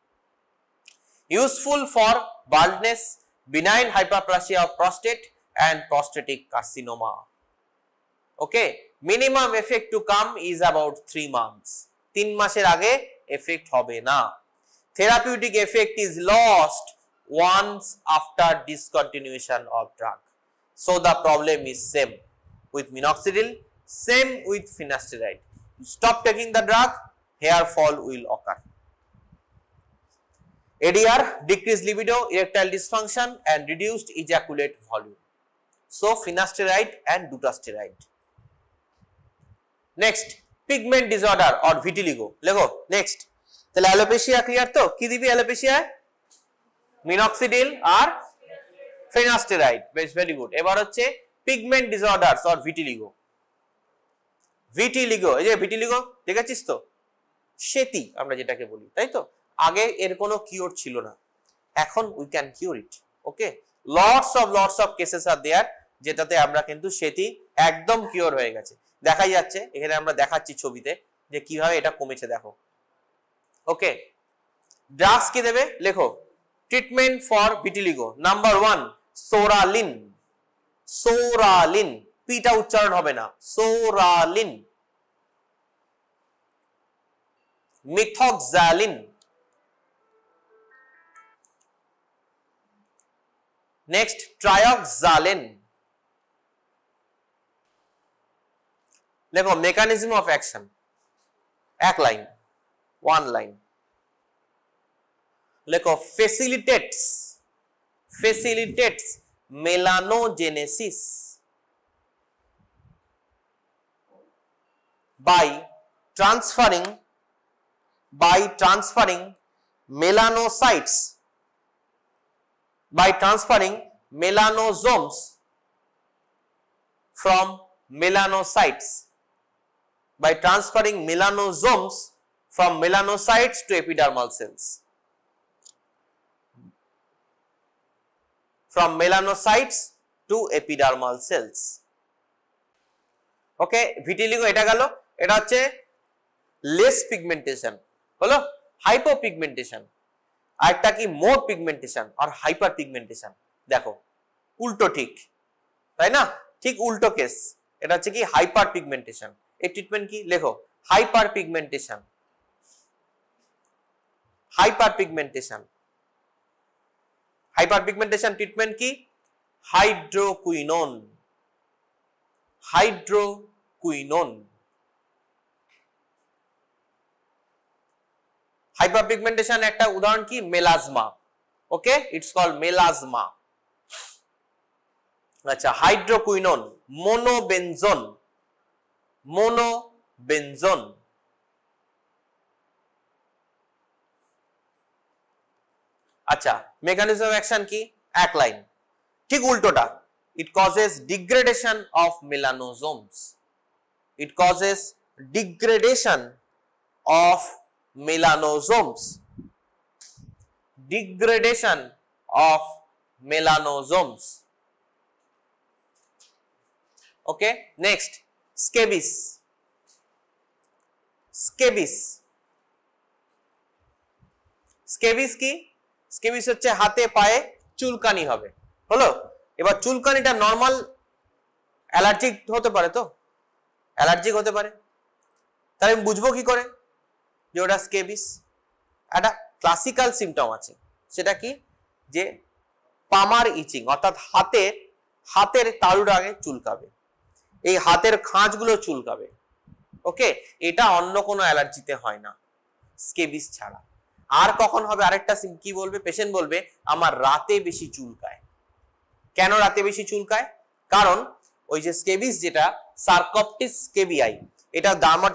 Useful for baldness, benign hyperplasia of prostate and prostatic carcinoma. Okay, minimum effect to come is about 3 months. 3 মাসের আগে effect হবে না। Therapeutic effect is lost once after discontinuation of drug. So the problem is same with minoxidil, same with finasteride. You stop taking the drug, hair fall will occur. ADR, decreased libido, erectile dysfunction and reduced ejaculate volume. So finasteride and dutasteride. Next, pigment disorder or vitiligo. লেখো next. তাহলে alopecia clear তো? কি দিবি alopecia? Minoxidil আর finasteride, বেশ very good. এবার হচ্ছে pigment disorders or vitiligo. Vitiligo, এই যে ভিটিলিগো দেখেছিস তো, সেতি আমরা যেটাকে বলি, তাই তো? আগে এর কোনো কিওর ছিল না, এখন we can cure it. Okay, lots of cases are there, যেটাতে আমরা কিন্তু সেতি একদম কিওর হয়ে গেছে। দেখাই যাচ্ছে এখানে, আমরা দেখাচ্ছি ছবিতে যে কিভাবে এটা কমেছে, দেখো। ওকে, ড্রাগস কি দেবে লেখো। Treatment for vitiligo, number 1 সোরালিন। সোরালিন, পিটা উচ্চারণ হবে না, সোরালিন। মিথক্সালিন, নেক্সট ট্রায়োক্সালিন। দেখো মেকানিজম অফ অ্যাকশন, এক লাইন, 1 লাইন লেখো। ফেসিলিটেটস মেলানোজেনেসিস by transferring melanosomes from melanocytes to epidermal cells, from melanocytes to epidermal cells. Okay, vitiligo এটা গেল। এটা হচ্ছে লেস পিগমেন্টেশন, হলো হাইপোপিগমেন্টেশন। আরেকটা কি মোর পিগমেন্টেশন আর হাইপার পিগমেন্টেশন। দেখো উল্টো, ঠিক তাই না, ঠিক উল্টো কেস। এটা হচ্ছে কি হাইপার পিগমেন্টেশন। এই ট্রিটমেন্ট কি লেখো, hyper pigmentation. Hyper pigmentation treatment কি, হাইড্রোকুইনোন। হাইপারপিগমেন্টেশন একটা উদাহরণ কি, melasma. Okay, it's called melasma. আচ্ছা, হাইড্রোকুইনোন, মোনোবেনজোন। আচ্ছা, মেকানিজম অফ অ্যাকশন কি, এক লাইন, ঠিক উল্টোটা। It causes degradation of melanosomes. Degradation of melanosomes. Okay, next scabies. কি, স্কেবিস হচ্ছে হাতে পায়ে চুলকানি হবে, হলো। এবার চুলকানিটা নরমাল অ্যালার্জিক হতে পারে, তো অ্যালার্জিক হতে পারে, তাহলে আমি বুঝবো কি করে যে ওটা স্কেবিস? একটা ক্লাসিক্যাল সিমটম আছে, সেটা কি, যে পামার ইচিং, অর্থাৎ হাতের তালুর আগে চুলকাবে, এই হাতের খাঁজগুলো চুলকাবে। ওকে, এটা অন্য কোনো অ্যালার্জিতে হয় না, স্কেবিস ছাড়া। আর কখন হবে, আরেকটা কি বলবে, পেশেন্ট বলবে আমার রাতে বেশি চুলকায়। কেন রাতে বেশি চুলকায়? কারণ ওই যে স্কেবিস, যেটা সার্কপটিস স্কেবিয়াই, এটা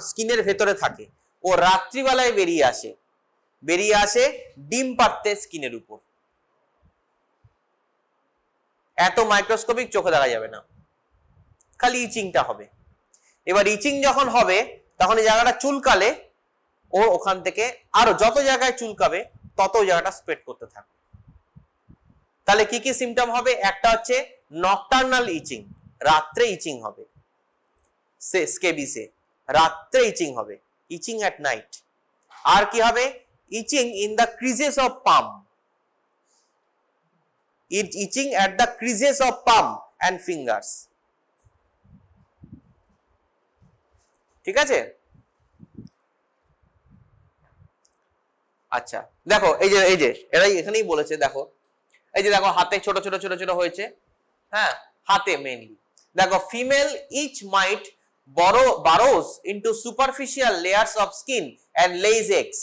স্কিনের ভেতরে থাকে, ও রাত্রিবেলায় বেরিয়ে আসে ডিম পাড়তে স্কিনের উপর। এত মাইক্রোস্কোপিক চোখে দেখা যাবে না, খালি ইচিংটা হবে। এবার ইচিং যখন হবে, তখন এই জায়গাটা চুলকালে ও ওখান থেকে আরো যত জায়গায় চুলকাবে তত জায়গাটা স্প্রেড করতে থাকবে। তাহলে কি কি সিমটম হবে? একটা হচ্ছে নকটার্নাল ইচিং, রাত্রে ইচিং হবে, স্কেবিসে রাত্রে ইচিং হবে, ইচিং অ্যাট নাইট। আর কি হবে? Itching in the creases of palm, itching at the creases of palm and fingers. ঠিক আছে? আচ্ছা দেখো, এই যে এরাই এখানেই বলেছে, দেখো এই যে দেখো হাতে ছোট ছোট ছোট ছোট হয়েছে, হ্যাঁ হাতে মেইনলি। দেখো female each mite burrows into superficial layers of skin and lays eggs,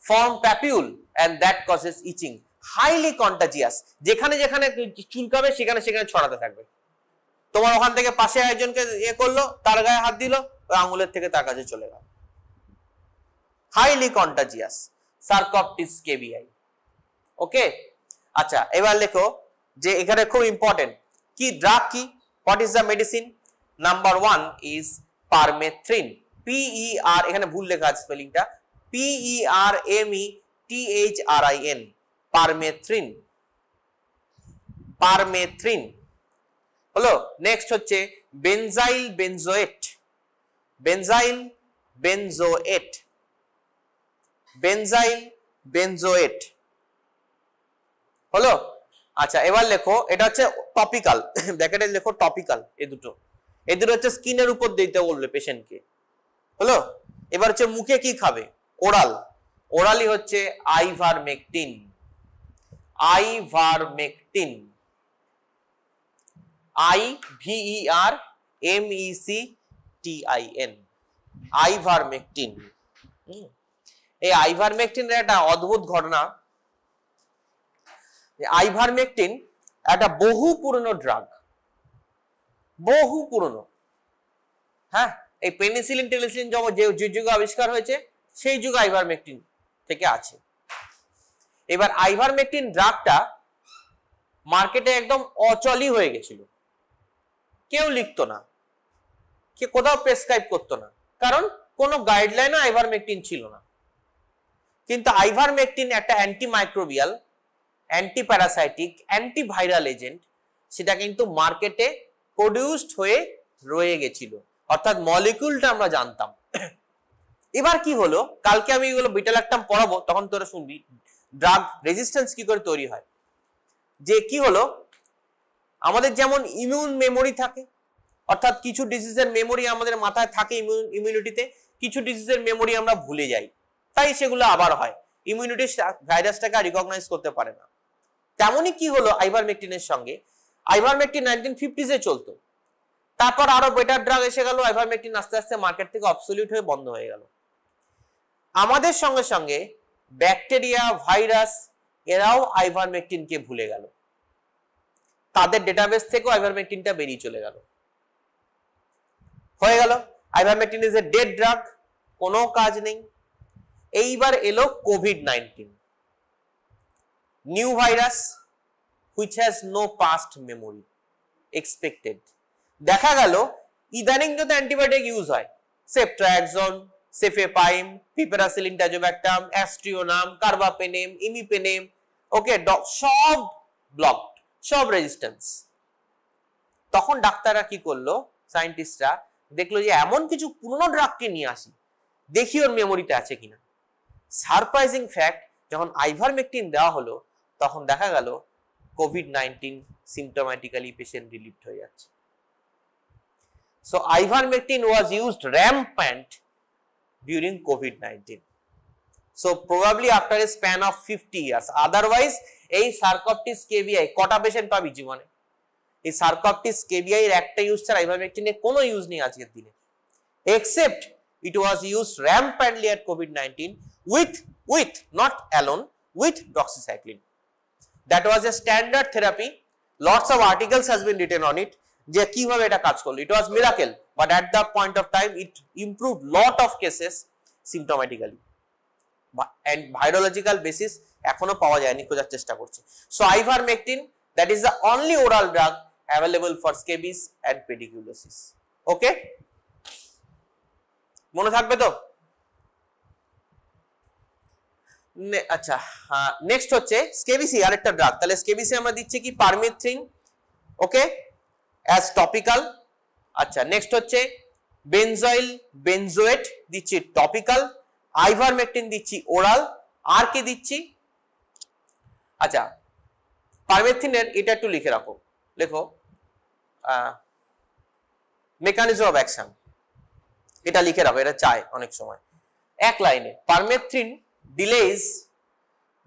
form papule and that causes itching, highly contagious। যেখানে যেখানে চুলকাবে সেখানে সেখানে ছড়াতে থাকবে। তোমার ওখান থেকে পাশে একজনকে ইয়ে করলো, তার গায়ে হাত দিল, ওই আঙুলের থেকে তার কাছে চলে গেল। highly contagious, Sarcoptes scabiei। ওকে, আচ্ছা এবার লেখো যে এখানে খুব ইম্পর্টেন্ট কি ড্রাগ কি what is the medicine number 1 is permethrin PER এখানে ভুল লেখা আছে স্পেলিংটা PERMETHRIN পারমেথ্রিন পারমেথ্রিন হলো নেক্সট হচ্ছে benzyl benzoate benzyl benzoate benzyl benzoate হলো আচ্ছা এবার লেখো এটা হচ্ছে টপিক্যাল ব্র্যাকেটে লেখো টপিক্যাল এই দুটো হচ্ছে স্কিনের উপর দিতে বলবে পেশেন্টকে হলো এবার হচ্ছে মুখে কি খাবে ওরাল ওরালি হচ্ছে আইভারমেকটিন আইভারমেকটিন IVERMECTIN আইভারমেকটিন এই আইভারমেকটিনের একটা অদ্ভুত ঘটনা আইভারমেকটিন একটা বহু পুরনো ড্রাগ বহু পুরনো হ্যাঁ এই পেনিসিলিন টেনিসিলিন যে যুগে আবিষ্কার হয়েছে সেই যুগে আইভারমেকটিন থেকে আছে এবার আইভারমেকটিন ড্রাগটা মার্কেটে একদম অচলই হয়ে গেছিল কেউ লিখতো না কে কোথাও প্রেসক্রাইব করতো না কারণ কোনো গাইডলাইনে আইভারমেকটিন ছিল না কিন্তু আইভারমেকটিন একটা অ্যান্টিমাইক্রোবিয়াল অ্যান্টিপ্যারাসাইটিক অ্যান্টিভাইরাল এজেন্ট সেটা কিন্তু মার্কেটে প্রডিউসড হয়ে রয়ে গেছিল অর্থাৎ মলিকিউলটা আমরা জানতাম এবার কি হলো কালকে আমি এগুলো বিটা ল্যাকটাম পড়াবো তখন তোরা শুনবি ড্রাগ রেজিস্ট্যান্স কি করে তৈরি হয় যে কি হলো আমাদের যেমন ইমিউন মেমোরি থাকে অর্থাৎ কিছু ডিজিজের মেমোরি আমাদের মাথায় থাকে ইমিউনিটিতে কিছু ডিজিজের মেমোরি আমরা ভুলে যাই তাই সেগুলো আবার হয় ইমিউনিটি ভাইরাসটাকে রিকগনাইজ করতে পারে না তেমনই কি হলো আইভারমেকটিনের সঙ্গে আইভারমেকটিন 1950s এ চলতো তারপর আরো বেটার ড্রাগ এসে গেল আইভারমেকটিন আস্তে আস্তে মার্কেট থেকে অবসলিউট হয়ে বন্ধ হয়ে গেল আমাদের সঙ্গে সঙ্গে ব্যাকটেরিয়া ভাইরাস এরাও আইভারমেকটিনকে ভুলে গেল তাদের ডেটাবেস থেকেও আইভারমেকটিনটা বেরিয়ে চলে গেল হয়ে গেল ivermectin is a dead drug কোনো কাজ নেই এইবার এলো COVID-19 new virus which has no past memory expected দেখা গেল ইদানিং যত অ্যান্টিবায়োটিক ইউজ হয় সেফট্রাক্সন সেফেপাইম পিপেরাসিলিন টাজোব্যাক্টাম অ্যাস্ট্রিওনাম কার্বাপেনেম ইমিপেনেম ওকে সব ব্লকড সব রেজিস্ট্যান্স তখন ডাক্তাররা কি করলো সায়েন্টিস্টরা দেখলো যে এমন কিছু পুরনো ড্রাগকে নিয়ে আসি দেখি ওর মেমোরিতে আছে কিনা সারপ্রাইজিং ফ্যাক্ট যখন আইভারমেকটিন দেওয়া হলো তখন দেখা গেল কোভিড-19 সিম্পটোম্যাটিক্যালি পেশেন্ট রিলিভড হয়ে যাচ্ছে so ivermectin was used rampant during COVID-19 so probably after a span of 50 years otherwise এই সার্কোপটিস কেভিআই কটা পেশেন্ট পাবি জীবনে এই সার্কোপটিস কেভিআই এর একটা ইউজ ছাড়া ivermectin এর কোনো ইউজ নেই আজকের দিনে except it was used rampantly at COVID-19 with not alone with doxycycline that was a standard therapy lots of articles has been written on it যে কিভাবে এটা কাজ করলো it was miracle but at the point of time it improved lot of cases symptomatically and virological basis এখনো পাওয়া যায়নি খোঁজার চেষ্টা করছে so ivermectin that is the only oral drug available for scabies and pediculosis okay মনে থাকবে তো আচ্ছা নেক্সট হচ্ছে স্কেবিসি আরেকটা ড্রাগ তাহলে স্কেবিসি আমরা দিচ্ছি কি পারমেথ্রিন ওকে as topical আচ্ছা নেক্সট হচ্ছে বেনজাইল বেনজোয়েট দিচ্ছি টপিক্যাল আইভারমেকটিন দিচ্ছি ওরাল আর কি দিচ্ছি আচ্ছা পারমেথ্রিনের এটা একটু লিখে রাখো লেখো মেকানিজম অফ অ্যাকশন এটা লিখে রাখো এটা চাই অনেক সময় এক লাইনে permethrin delays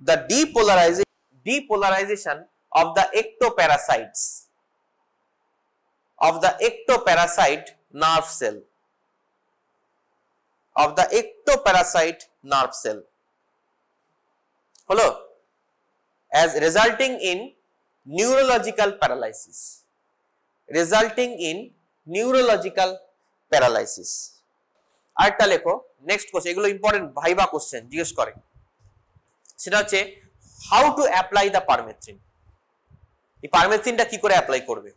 the depolarization of the ectoparasites of the ectoparasite nerve cell হলো as resulting in neurological paralysis আরেকটা লেখো নেক্সট কোশ্চেন এগুলো ইম্পর্টেন্ট ভাইবা কোশ্চেন জিজ্ঞেস করে সেটা হচ্ছে how to apply the permethrin. এই পারমেথ্রিনটা কি করে অ্যাপ্লাই করবে,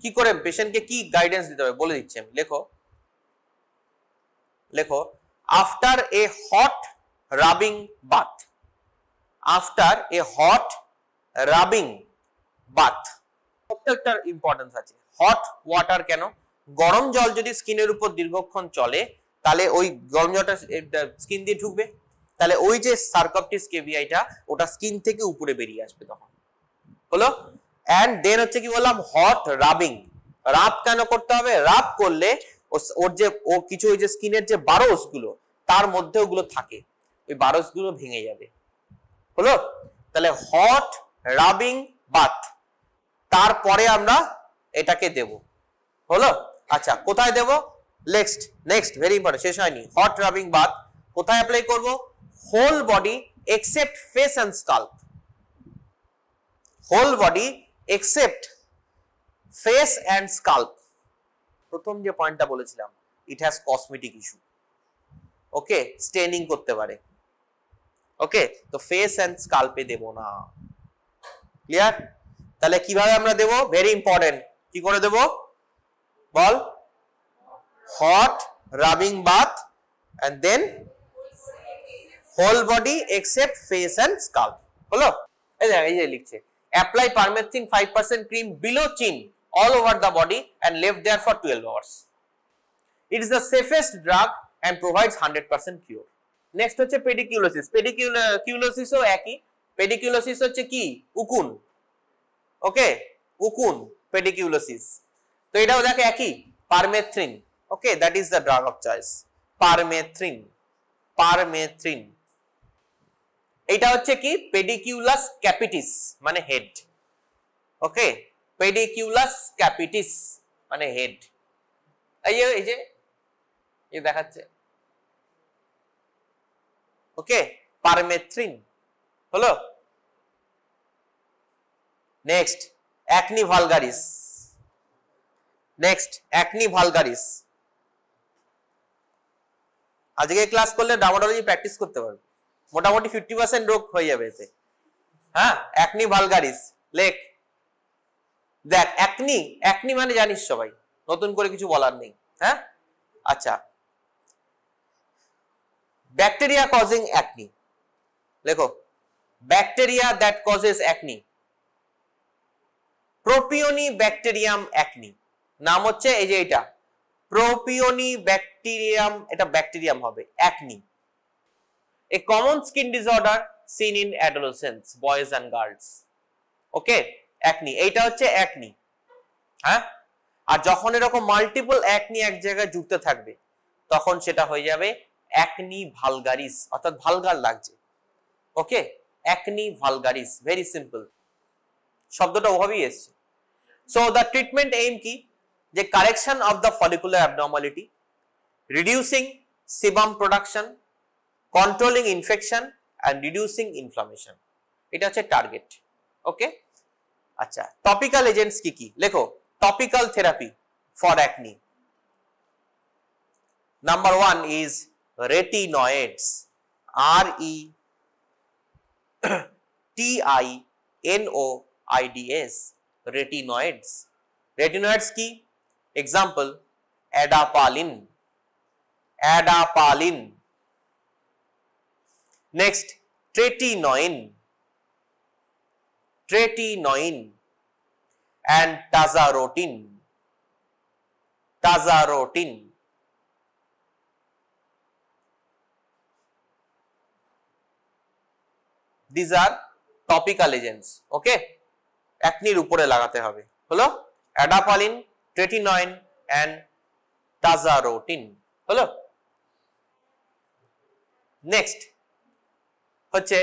কি করে পেশেন্টকে কি গাইডেন্স দিতে হবে বলে দিচ্ছি আমি। লেখো লেখো after a hot rubbing bath, after a hot rubbing bath, প্রত্যেকটার ইম্পর্টেন্স আছে। হট ওয়াটার কেন, গরম জল যদি স্কিনের উপর দীর্ঘক্ষণ চলে তাহলে ওই গরম জলটা স্কিন দিয়ে ঢুকবে, তাহলে ওই যে সার্কপটিস কেভিআইটা ওটা স্কিন থেকে উপরে বেরিয়ে আসবে তখন, হলো। এন্ড দেন হচ্ছে কি বললাম, হট রাবিং, রাব কেন করতে হবে, রাব করলে ওর যে ও কিছু ওই যে স্কিনের যে বারোস গুলো তার মধ্যে ওগুলো থাকে, ওই বারোস গুলো ভেঙে যাবে, হলো। তাহলে হট রাবিং বাথ, তারপরে আমরা এটাকে দেব, হলো। আচ্ছা কোথায় দেব, নেক্সট ভেরি ইম্পর্টেন্ট, শেষ হয়নি। হট রাবিং বাথ কোথায় অ্যাপ্লাই করব, whole body except face and scalp, whole body except face and scalp. প্রথম যে পয়েন্টটা বলেছিলাম, it has cosmetic issue, okay, staining করতে পারে, ওকে, তো ফেস এন্ড স্কাল্পে দেব না, ক্লিয়ার। তাহলে কিভাবে আমরা দেব, ভেরি ইম্পর্টেন্ট, কি করে দেব বল, hot rubbing bath and then whole body except face and scalp, হলো। এই যে লিখছে apply permethrin 5% cream below chin all over the body and left there for 12 hours. It is the safest drug and provides 100% cure. Next হচ্ছে pediculosis, pediculosis ও একই, pediculosis হচ্ছে কি, উকুন, ওকে, উকুন pediculosis, তো এটাও দেখো একই, permethrin, okay, that is the drug of choice, permethrin. এটা হচ্ছে কি, পেডিকিউলাস ক্যাপিটিস মানে হেড, ওকে, পেডিকিউলাস ক্যাপিটিস মানে হেড, এই যে দেখাচ্ছে, ওকে, পারমেথ্রিন, হলো। নেক্সট অ্যাকনি ভালগারিস, আজকে ক্লাস করলে ডার্মাটোলজি প্র্যাকটিস করতে পারবে, মোটামুটি 50% রোগ হয়ে যাবে এতে, হ্যাঁ। অ্যাকনি ভালগারিস লেখ, দেখ অ্যাকনি মানে জানিস সবাই, নতুন করে কিছু বলার নেই, হ্যাঁ। আচ্ছা, ব্যাকটেরিয়া কজিং অ্যাকনি, লেখো bacteria that causes acne, propionibacterium acne, নাম হচ্ছে এই যে এটা প্রোপিওনি ব্যাকটেরিয়াম, এটা ব্যাকটেরিয়াম হবে, acne. A common skin disorder seen in adolescents, boys and girls, okay, acne, এইটা হচ্ছে acne, হ্যাঁ। আর যখন এরকম মাল্টিপল acne এক জায়গায় যুক্ত থাকবে তখন সেটা হয়ে যাবে acne vulgaris, অর্থাৎ ভালগার লাগছে, okay, acne vulgaris, very simple, শব্দটা ওভাবেই এসছে। সো দ্য ট্রিটমেন্ট এইম কি, যে correction of the follicular abnormality, reducing sebum production, controlling infection and reducing inflammation, এটা হচ্ছে টার্গেট, ওকে। আচ্ছা, টপিক্যাল এজেন্টস কি কি, লেখো topical therapy for acne. Number 1 is retinoids, retinoids, retinoids কি, example adapalene, next tretinoin and tazarotene, these are topical agents, okay, acne উপরে লাগাতে হবে, হলো, adapalene, tretinoin and tazarotene, হলো। নেক্সট হচ্ছে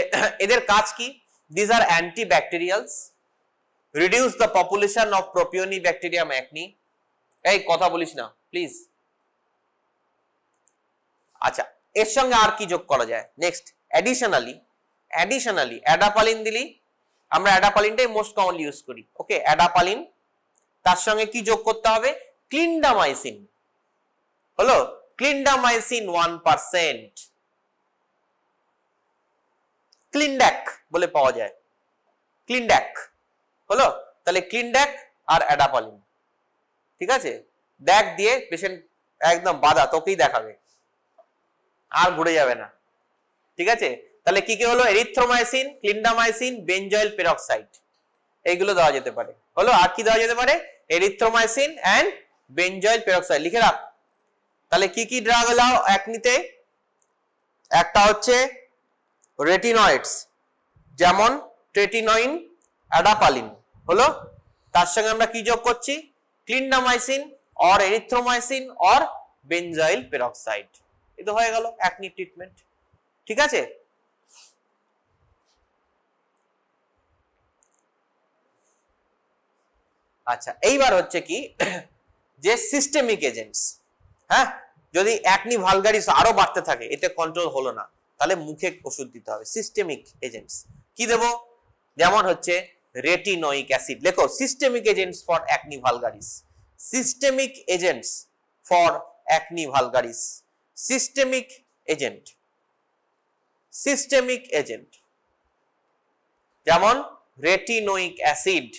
এদের কাজ কি, these are antibacterials, reduce the population of propionibacterium acne, এই কথা বলিস না প্লিজ। আচ্ছা, এর সঙ্গে আর কি যোগ করা যায়, নেক্সট অ্যাডিশনালি অ্যাডাপালিন দিলি, আমরা অ্যাডাপালিনটাই মোস্ট কমনলি ইউজ করি, ওকে, অ্যাডাপালিন, তার সঙ্গে কি যোগ করতে হবে, ক্লিন্ডামাইসিন, হলো, ক্লিন্ডামাইসিন 1%, ক্লিনড্যাক বলে পাওয়া যায়, ক্লিনড্যাক হলো, তাহলে ক্লিনড্যাক আর অ্যাডাপালিন, ঠিক আছে, দেখ দিয়ে পেশেন্ট একদম বাধা, তোকেই দেখাবে, আর ঘুরে যাবে না, ঠিক আছে। তাহলে কি কি হলো, এরিথ্রোমাইসিন, ক্লিন্ডামাইসিন, বেনজয়েল পেরক্সাইড, এইগুলো দেওয়া যেতে পারে, হলো। আর কি দেওয়া যেতে পারে, এরিথ্রোমাইসিন এন্ড বেনজয়েল পেরক্সাইড, লিখে রাখ। তাহলে কি কি ড্রাগ এলাও একনিতে, একটা হচ্ছে রেটিনয়েডস, যেমন ট্রেটিনয়েন, অ্যাডাপালিন, হলো। তার সঙ্গে আমরা কি যোগ করছি, clindamycin or erythromycin or benzoyl peroxide, এটা হয়ে গেল একনি ট্রিটমেন্ট, ঠিক আছে। আচ্ছা, এইবার হচ্ছে কি যে সিস্টেমিক এজেন্টস, হ্যাঁ, যদি একনি ভালগারিস আরো বাড়তে থাকে, এতে কন্ট্রোল হলো না, তাহলে মুখে ওষুধ দিতে হবে। সিস্টেমিক এজেন্টস কি দেব, যেমন হচ্ছে রেটিনোইক অ্যাসিড, লেখো systemic agents for acne vulgaris, systemic agents for acne vulgaris, systemic agent, systemic agent যেমন রেটিনোইক অ্যাসিড,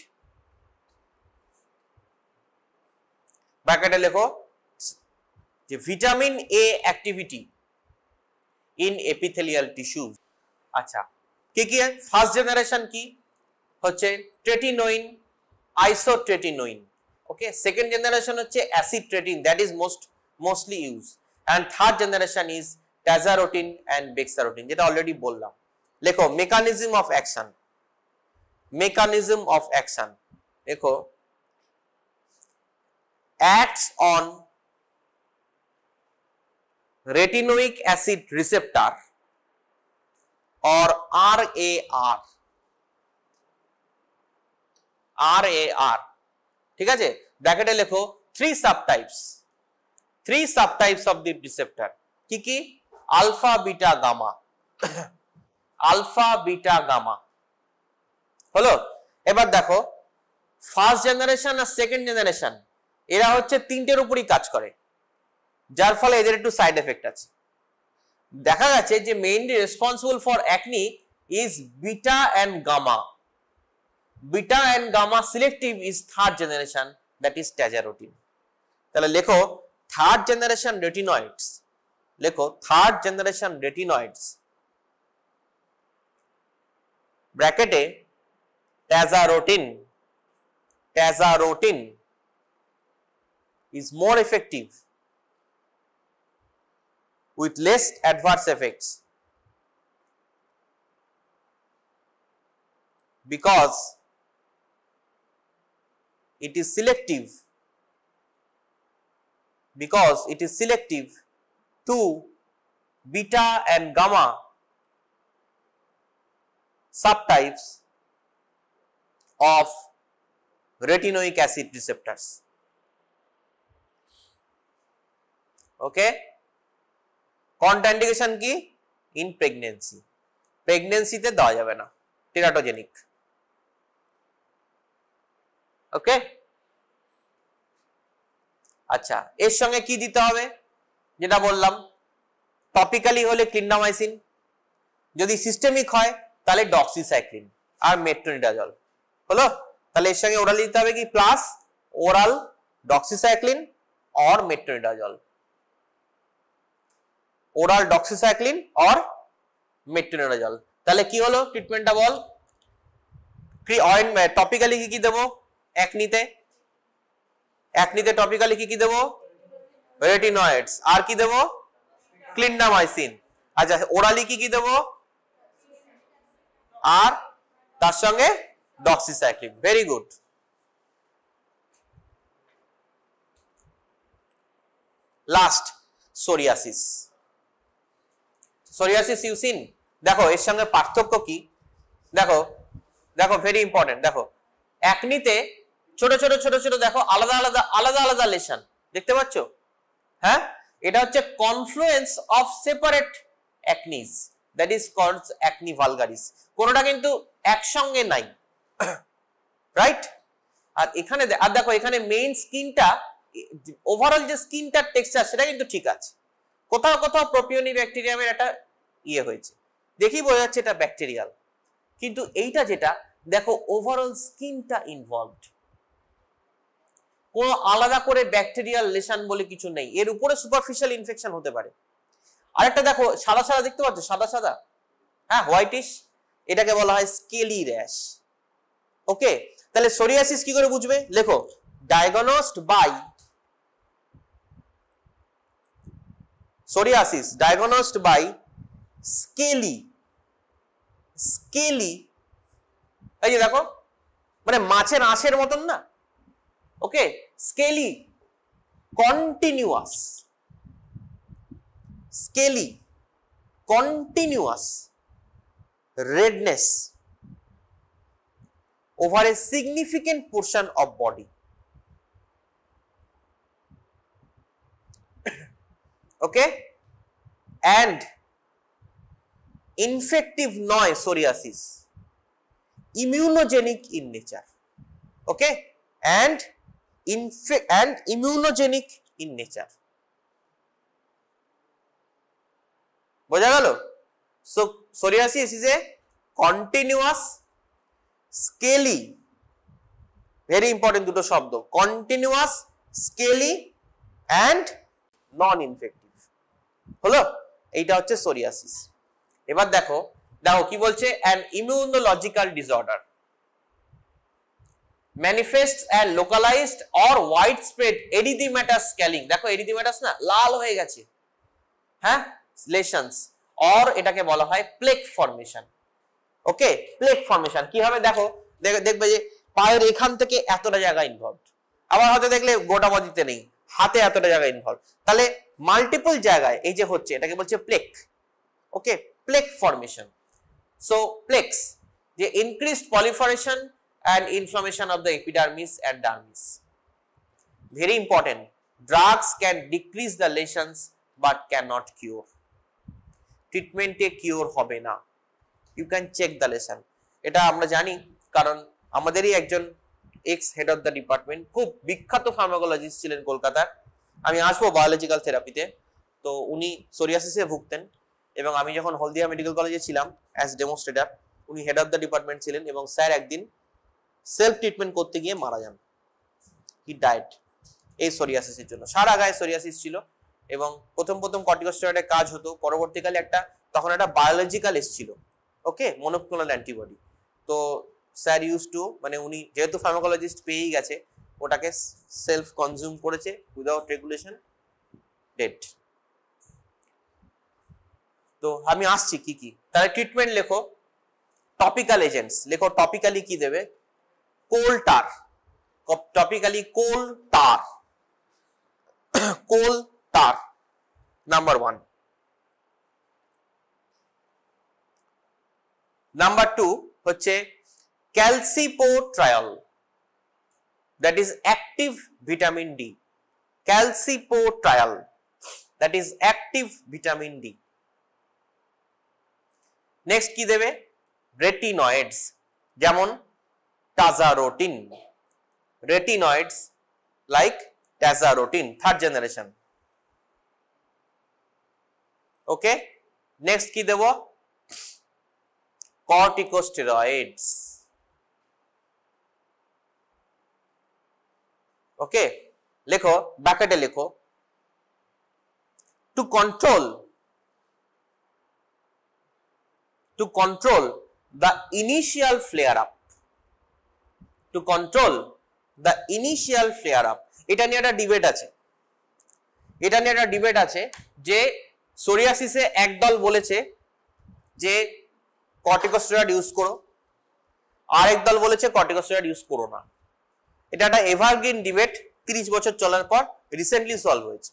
ব্র্যাকেটে লেখো যে vitamin A activity in epithelial tissues. আচ্ছা, কি কি ফার্স্ট জেনারেশন কি হচ্ছে tretinoin, isotretinoin, okay. Second generation হচ্ছে acitretin, that is mostly use, and third generation is tazarotene and bexarotene, যেটা অলরেডি বললাম। লেখো mechanism of action, mechanism of action, देखो acts on retinoic acid receptor or RAR, ঠিক আছে। ব্র্যাকেটে লেখো three subtypes of the receptor, কি কি, alpha beta gamma, alpha beta gamma, হলো। এবার দেখো ফার্স্ট জেনারেশন আর সেকেন্ড জেনারেশন, এরা হচ্ছে তিনটের উপরই কাজ করে, যার ফলে এদের একটু সাইড এফেক্ট আছে। দেখা গেছে যে mainly responsible for acne is beta and gamma, beta and gamma selective is third generation, that is tazarotene. তাহলে লেখো থার্ড জেনারেশন রেটিনয়েডস, লেখো থার্ড জেনারেশন রেটিনয়েডস, ব্র্যাকেটে Tazarotine is more effective with less adverse effects because it is selective to beta and gamma subtypes of retinoic acid receptors, okay. Contraindication কি, in pregnancy, প্রেগন্যান্সিতে দেওয়া যাবে না, teratogenic, ওকে। আচ্ছা, এর সঙ্গে কি দিতে হবে, যেটা বললাম, টপিক্যালি হলে ক্লিন্ডামাইসিন, যদি সিস্টেমিক হয় তাহলে ডক্সিসাইক্লিন আর মেট্রোনিডাজল, হলো। তাহলে এর সঙ্গে ওরাল দিতে হবে কি, প্লাস ওরাল ডক্সিসাইক্লিন और মেট্রোনিডাজল, ওরাল ডক্সিসাইক্লিন और মেট্রোনিডাজল। তাহলে কি হলো ট্রিটমেন্টটা বল, টপিক্যালি কি কি দেবো, একনিতে টপিক্যালি কি কি দেবো, রেটিনয়েডস, আর কি দেবো, ক্লিন্ডামাইসিন। আচ্ছা, ওরালি কি কি দেবো, আর তার সঙ্গে doxycycline, very good. Last psoriasis, psoriasis you seen, দেখো এর সঙ্গে পার্থক্য কি, দেখো দেখো ভেরি ইম্পর্টেন্ট, দেখো একনিতে ছোট ছোট ছোট ছোট দেখো আলাদা আলাদা আলাদা আলাদা লেশন দেখতে পাচ্ছ, হ্যাঁ, এটা হচ্ছে confluence of separate acnes, that is called acne vulgaris, কোনটা কিন্তু একসঙ্গে নাই, রাইট। আর এখানে আর দেখো এখানে মেইন স্কিনটা, ওভারঅল যে স্কিনটার টেক্সচার সেটা কিন্তু ঠিক আছে, কোথাও কোথাও প্রোপিওনি ব্যাকটেরিয়ামের একটা ইয়ে হয়েছে, দেখি বোঝা যাচ্ছে এটা ব্যাকটেরিয়াল, কিন্তু এইটা যেটা দেখো ওভারঅল স্কিনটা ইনভলভড, কোনো আলাদা করে ব্যাকটেরিয়াল লেশন বলে কিছু নেই, এর উপরে সুপারফিশিয়াল ইনফেকশন হতে পারে। আরেকটা দেখো সাদা সাদা দেখতে পাচ্ছ, সাদা সাদা, হ্যাঁ হোয়াইটিশ, এটাকে বলা হয় স্কেলি র্যাশ। ওকে, তাহলে সোরিয়াসিস কি করে বুঝবে, লেখো diagnosed by psoriasis diagnosed by scaly, scaly, এই যে দেখো মানে মাছের আঁশের মতন না, okay, scaly continuous, scaly continuous redness over a significant portion of body. Okay, and infective নয় psoriasis, immunogenic in nature. Okay, and immunogenic in nature. বোঝা গেল? So psoriasis is a continuous, scaly, very important দুটো শব্দ, continuous, scaly and non-infective। হলো, এইটা হচ্ছে psoriasis। এবার দেখো কি বলছে, an immunological disorder manifests and localized or widespread erythematous scaling। দেখো erythematous না, লাল হয়ে গেছে, হ্যাঁ, lesions, or এটাকে বলা হয় প্লেক ফর্মেশন। ওকে, প্লেক ফর্মেশন কি হবে দেখো, দেখবে যে পায়ের এখান থেকে এতটা জায়গা ইনভলভড, আবার হাতে দেখলে গোটা বডিতে নেই, হাতে এতটা জায়গা ইনভলভ, তাহলে মাল্টিপল জায়গায় এই যে হচ্ছে, এটাকে বলছে প্লেক। ওকে, প্লেক ফর্মেশন। সো প্লেক্স যে increased proliferation and inflammation of the epidermis and dermis, very important, drugs can decrease the lesions but cannot cure, ট্রিটমেন্টে কিওর হবে না, you can check the lesion. এটা আমরা জানি, কারণ আমাদেরই একজন ex head of the department, খুব বিখ্যাত ফার্মাকোলজিস্ট ছিলেন কলকাতার, আমি আসবো বায়োলজিক্যাল থেরাপিতে, তো উনি সোরিয়াসিসে ভুগতেন, এবং আমি যখন হলদিয়া মেডিকেল কলেজে ছিলাম অ্যাজ ডেমোস্ট্রেটর, উনি হেড অফ দ্য ডিপার্টমেন্ট ছিলেন, এবং স্যার একদিন সেলফ ট্রিটমেন্ট করতে গিয়ে মারা যান, হি ডায়েড এই সোরিয়াসিসের জন্য। সারা গায়ে সোরিয়াসিস ছিল, এবং প্রথম কর্টিকোস্টেরয়েডের কাজ হতো, পরবর্তীকালে তখন একটা বায়োলজিক্যাল এসেছিল, ওকে, মনোক্লোনাল অ্যান্টিবডি, তো স্যার ইউজ টু, মানে উনি যেহেতু ফার্মাকোলজিস্ট পেয়েই গেছে, ওটাকে সেলফ কনজিউম করেছে উইদাউট রেগুলেশন, ডেড। তো আমি আসছি কি, তাহলে ট্রিটমেন্ট লেখো, টপিক্যাল এজেন্টস লেখো, টপিক্যালি কি দেবে, কোল টার, টপিক্যালি কোল টার, কোল টার নাম্বার 1। নাম্বার 2 হচ্ছে ক্যালসিপোট্রায়ল, that is active vitamin D, ক্যালসিপোট্রায়ল, that is active vitamin D। Next কি দেবে, রেটিনয়েডস, যেমন টাজারোটিন, রেটিনয়েডস লাইক টাজারোটিন, থার্ড জেনারেশন। ওকে, নেক্সট কি দেব, কর্টিকোস্টেরয়েডস। ওকে, লেখো, ব্র্যাকেটে লেখো, to control the initial flare up, to control the initial flare up। এটা নিয়ে একটা ডিবেট আছে, যে সোরিয়াসিসে একদল বলেছে যে কর্টিকোস্টেরয়েড ইউজ করো, আর একদল বলেছে কর্টিকোস্টেরয়েড ইউজ করো না। এটা একটা এভারগ্রিন ডিবেট, 30 বছর চলার পর রিসেন্টলি সলভ হয়েছে,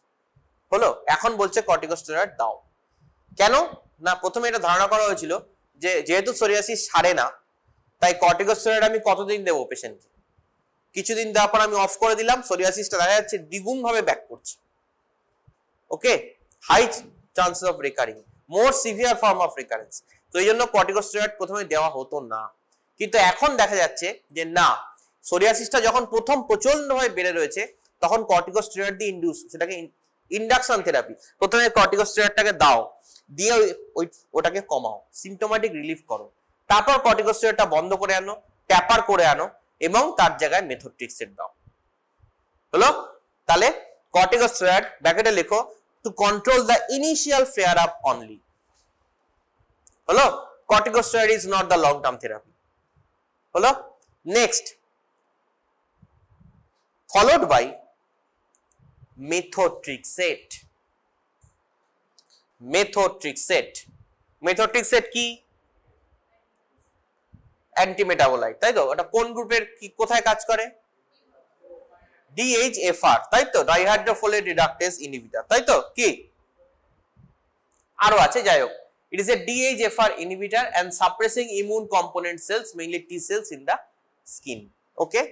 হলো, এখন বলছে কর্টিকোস্টেরয়েড দাও। কেন না, প্রথমে এটা ধারণা করা হয়েছিল যে যেহেতু সোরিয়াসিস সারে না, তাই কর্টিকোস্টেরয়েড আমি কতদিন দেবো পেশেন্টকে, কিছুদিন দেওয়ার পর আমি অফ করে দিলাম, সোরিয়াসিসটা দেখা যাচ্ছে দ্বিগুণ ভাবে ব্যাক করছে। Okay, high chances of recurring, more severe form of recurrence, তো এই জন্য কর্টিকোস্টেরয়েড প্রথমে দেওয়া হতো না। কিন্তু এখন দেখা যাচ্ছে যে না, সোরিয়াসিসটা যখন প্রথম প্রচন্ডভাবে বেড়ে রয়েছে, তখন কর্টিকোস্টেরয়েড দিয়ে ইনডিউস, সেটাকে ইন্ডাকশন থেরাপি, প্রথমে কর্টিকোস্টেরয়েডটাকে দাও, দিয়ে ওটাকে কমাও, সিম্পটোম্যাটিক রিলিফ করো, তারপর কর্টিকোস্টেরয়েডটা বন্ধ করে আনো, ট্যাপার করে আনো এবং তার জায়গায় মেথোট্রেক্সেট দাও। হলো? তাহলে কর্টিকোস্টেরয়েড ব্র্যাকেটে লেখো to control the initial flare up only. হলো? Corticosteroid is not the long term therapy. হলো? Next, followed by methotrexate. methotrexate কি? অ্যান্টিমেটাবোলাইট, তাই তো? এটা কোন গ্রুপের কি কোথায় কাজ করে? DHFR, তাই তো? ডাইহাইড্রোফোলেট রিডাকটেজ ইনহিবিটর, তাই তো? কি আরো আছে, যাই হোক, it is a DHFR inhibitor and suppressing immune component cells, mainly T cells in the skin. Okay,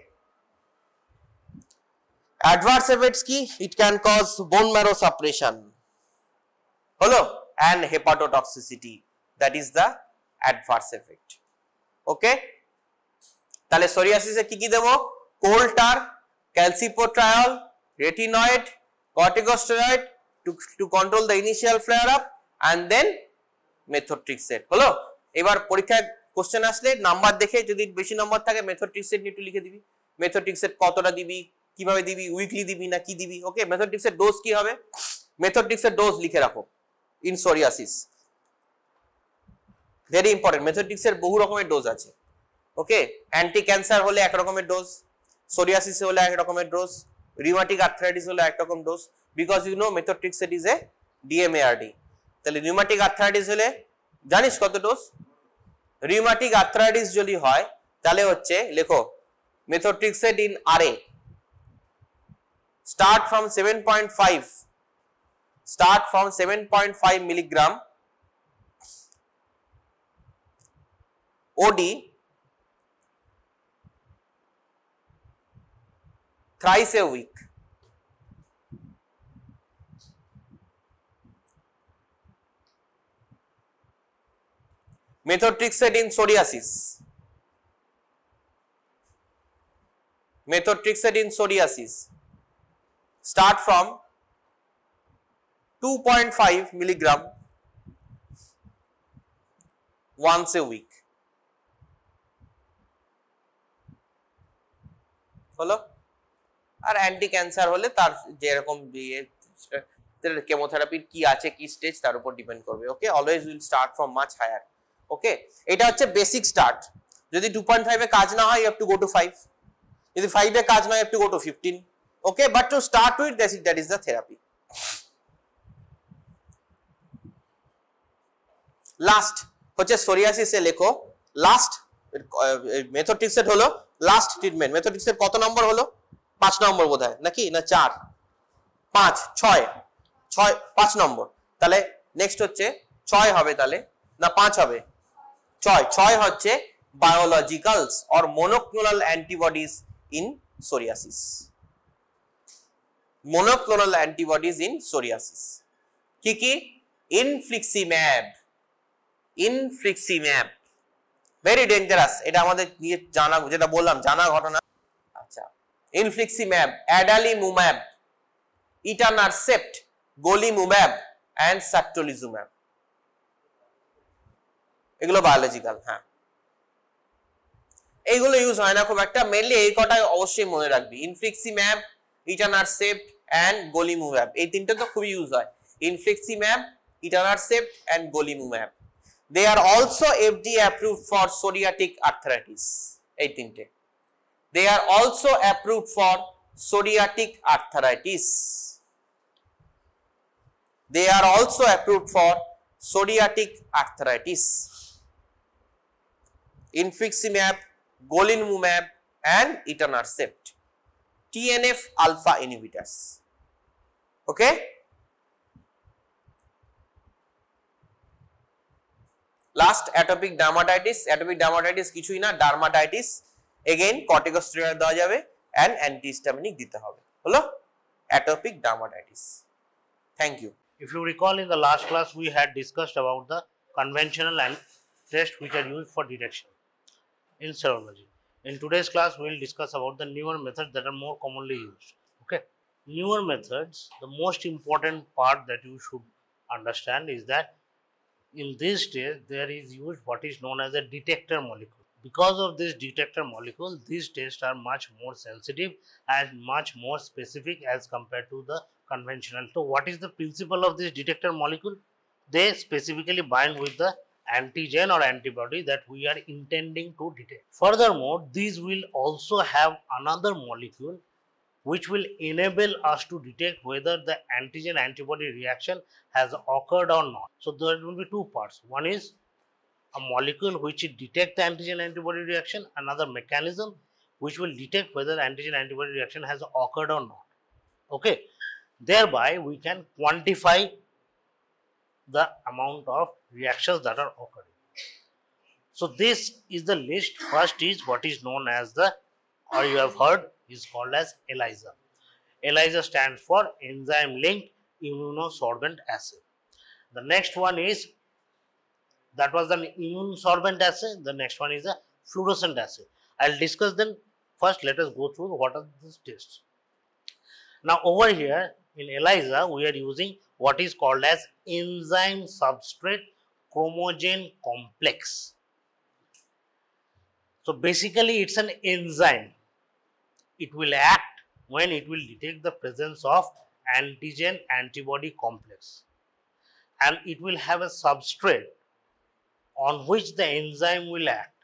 adverse effects কি? It can cause bone marrow suppression, হলো, and hepatotoxicity, that is the adverse effect. Okay, তাহলে সোরিয়াসিসে কি কি দেব? Coal tar, calcipotriol, retinoid, corticosteroid to control the initial flare up and then methotrexate. হলো? এবার পরীক্ষায় কোশ্চেন আসলে নাম্বার দেখে যদি বেশি নাম্বার থাকে মেথোট্রেক্সেট নিয়ে একটু লিখে দিবি, মেথোট্রেক্সেট কতটা দিবি, কিভাবে দিবি, উইকলি দিবি না কি দিবি। ওকে, মেথোট্রেক্সের ডোজ কি হবে? মেথোট্রেক্সের ডোজ লিখে রাখো ইন সোরিয়াসিস, ভেরি ইম্পর্টেন্ট। মেথোট্রেক্সের বহু রকমের ডোজ আছে। ওকে, অ্যান্টি ক্যান্সার হলে এক রকমের ডোজ, সোরিয়াসিস হলে এক রকমের ডোজ, রিউমাটিক আর্থ্রাইটিস হলে এক রকম dose, because you know methotrexate is a DMARD। তাহলে রিউমাটিক আর্থ্রাইটিস হলে জানিস কত ডোজ? রিউমাটিক আর্থ্রাইটিস যদি হয় তাহলে হচ্ছে লেখো methotrexate in RA start from 7.5 milligram OD thrice a week. Methotrexate in psoriasis. Methotrexate in psoriasis. Start from 2.5 milligram once a week. হলো? আর অ্যান্টি ক্যান্সার হলে তার যেরকম কেমোথেরাপির কি আছে, কি স্টেজ, তার উপর ডিপেন্ড করবে। Okay, always will start from much higher. Okay, এটা হচ্ছে বেসিক স্টার্ট। যদি 2.5 এ কাজ না হয় you have to go to 5, যদি 5 এ কাজ না হয় you have to go to 15। Okay, but to start with that is the therapy. Last হচ্ছে সোরিয়াসিসে লেখো লাস্ট মেথোট্রেক্সেট হলো লাস্ট ট্রিটমেন্ট। মেথোট্রেক্সেট কত নম্বর হলো? 5 নম্বর বোধহয়, নাকি না 4 5 6 5 নম্বর। তাহলে নেক্সট হচ্ছে 6 হবে, তাহলে না 5 হবে, 6 হচ্ছে biologicals or monoclonal antibodies in psoriasis. Monoclonal antibodies in psoriasis কি কি? ইনফ্লিক্সিম্যাব, ভেরি ডেঞ্জারাস, এটা আমাদের নিয়ে জানা, যেটা বললাম জানা ঘটনা। আচ্ছা, ইনফ্লিক্সিম্যাব, অ্যাডালিমুম্যাব, ইটানারসেপ্ট, গোলিমুম্যাব এন্ড সাট্টোলিজুম্যাব, এগুলো বায়োলজিক্যাল। হ্যাঁ, এইগুলো ইউজ হয় না খুব একটা, মেনলি এই কটা অবশ্যই মনে রাখবি, ইনফ্লিক্সিম্যাব, ইটানারসেপ্ট এন্ড গোলিমুম্যাব, এই তিনটা তো খুবই ইউজ হয়। Infliximab, etanercept and golimumab. They are also FDA approved for psoriatic arthritis. এই তিনটে। They are also approved for psoriatic arthritis. They are also approved for psoriatic arthritis. Infliximab, golimumab and etanercept. TNF alpha inhibitors. Okay? Last atopic dermatitis. Atopic dermatitis কিছুই না, dermatitis, again corticosteroid দেওয়া যাবে and antihistaminic দিতে হবে। হলো atopic dermatitis. Thank you. If you recall, in the last class we had discussed about the conventional and tests which are used for detection in serology. In today's class we will discuss about the newer methods that are more commonly used. Okay, newer methods, the most important part that you should understand is that in this stage there is used what is known as a detector molecule. Because of this detector molecule, these tests are much more sensitive and much more specific as compared to the conventional. So what is the principle of this detector molecule? They specifically bind with the antigen or antibody that we are intending to detect. Furthermore, these will also have another molecule which will enable us to detect whether the antigen antibody reaction has occurred or not. So there will be two parts. One is a molecule which will detect the antigen antibody reaction, another mechanism which will detect whether the antigen antibody reaction has occurred or not. Okay, thereby we can quantify the amount of reactions that are occurring. So this is the list. First is what is known as the, or you have heard, is called as ELISA. ELISA stands for enzyme linked immunosorbent assay. The next one is, that was an immunosorbent assay. The next one is a fluorescent assay. I'll discuss them. First, let us go through what are these tests. Now, over here in ELISA, we are using what is called as enzyme substrate chromogen complex. So, basically, it's an enzyme. It will act when it will detect the presence of antigen antibody complex, and it will have a substrate on which the enzyme will act.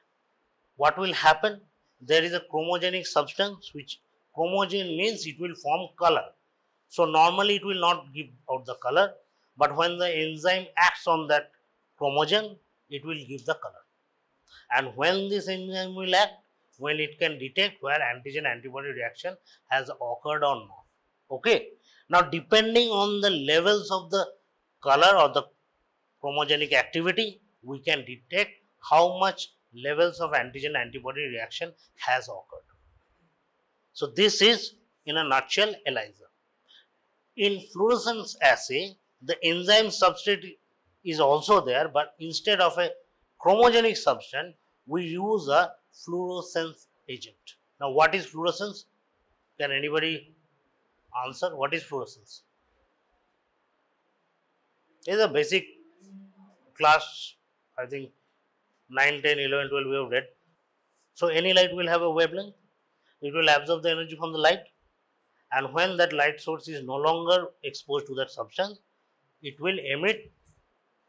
What will happen? There is a chromogenic substance, which chromogen means it will form color. So normally it will not give out the color, but when the enzyme acts on that chromogen, it will give the color. And when this enzyme will act, when it can detect where antigen antibody reaction has occurred or not. Okay. Now depending on the levels of the color or the chromogenic activity, we can detect how much levels of antigen antibody reaction has occurred. So this is in a nutshell ELISA. In fluorescence assay, the enzyme substrate is also there, but instead of a chromogenic substance, we use a fluorescence agent. Now what is fluorescence? Can anybody answer? What is fluorescence? It is a basic class, I think 9, 10, 11, 12 we have read. So any light will have a wavelength. It will absorb the energy from the light, and when that light source is no longer exposed to that substance, it will emit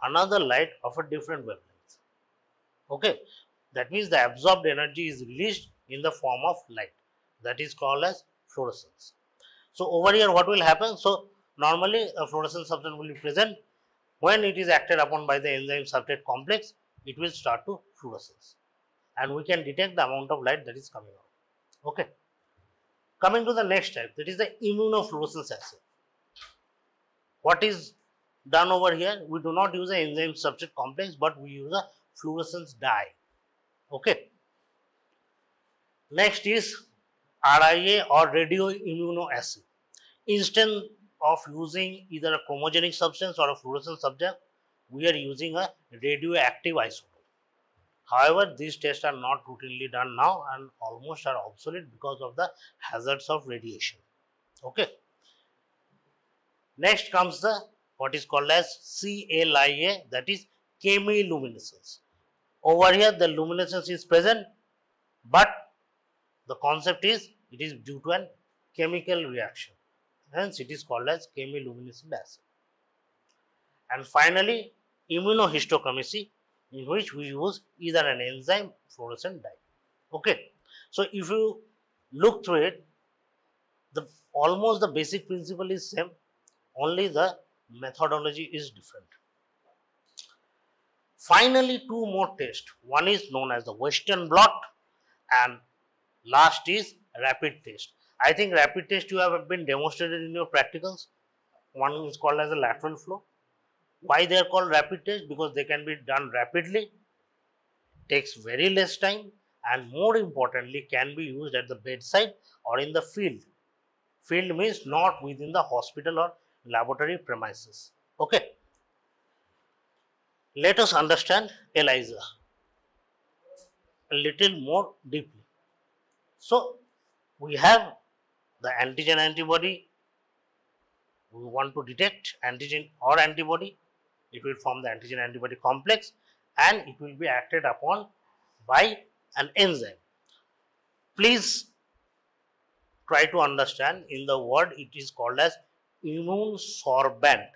another light of a different wavelength. Okay, that means the absorbed energy is released in the form of light. That is called as fluorescence. So over here what will happen? So normally a fluorescent substance will be present. When it is acted upon by the enzyme substrate complex, it will start to fluorescence, and we can detect the amount of light that is coming out. Okay. Coming to the next type, that is the immunofluorescence assay. What is done over here? We do not use an enzyme substrate complex, but we use a fluorescence dye. Okay. Next is RIA or radioimmunoassay. Instead of using either a chromogenic substance or a fluorescent substance, we are using a radioactive isotope. However, these tests are not routinely done now and almost are obsolete because of the hazards of radiation. Okay. Next comes the what is called as CLIA, that is chemiluminescence. Over here the luminescence is present, but the concept is it is due to an chemical reaction. Hence it is called as chemiluminescent assay. And finally, immunohistochemistry, in which we use either an enzyme fluorescent dye. Okay. So if you look through it, almost the basic principle is same, only the methodology is different. Finally, two more tests. One is known as the Western blot, and last is rapid test. I think rapid test you have been demonstrated in your practicals. One is called as a lateral flow. Why they are called rapid test? Because they can be done rapidly, takes very less time, and more importantly can be used at the bedside or in the field. Field means not within the hospital or laboratory premises. Okay. Let us understand ELISA a little more deeply. So we have the antigen antibody. We want to detect antigen or antibody. it will form the antigen antibody complex and it will be acted upon by an enzyme. Please try to understand, in the word it is called as immune sorbent.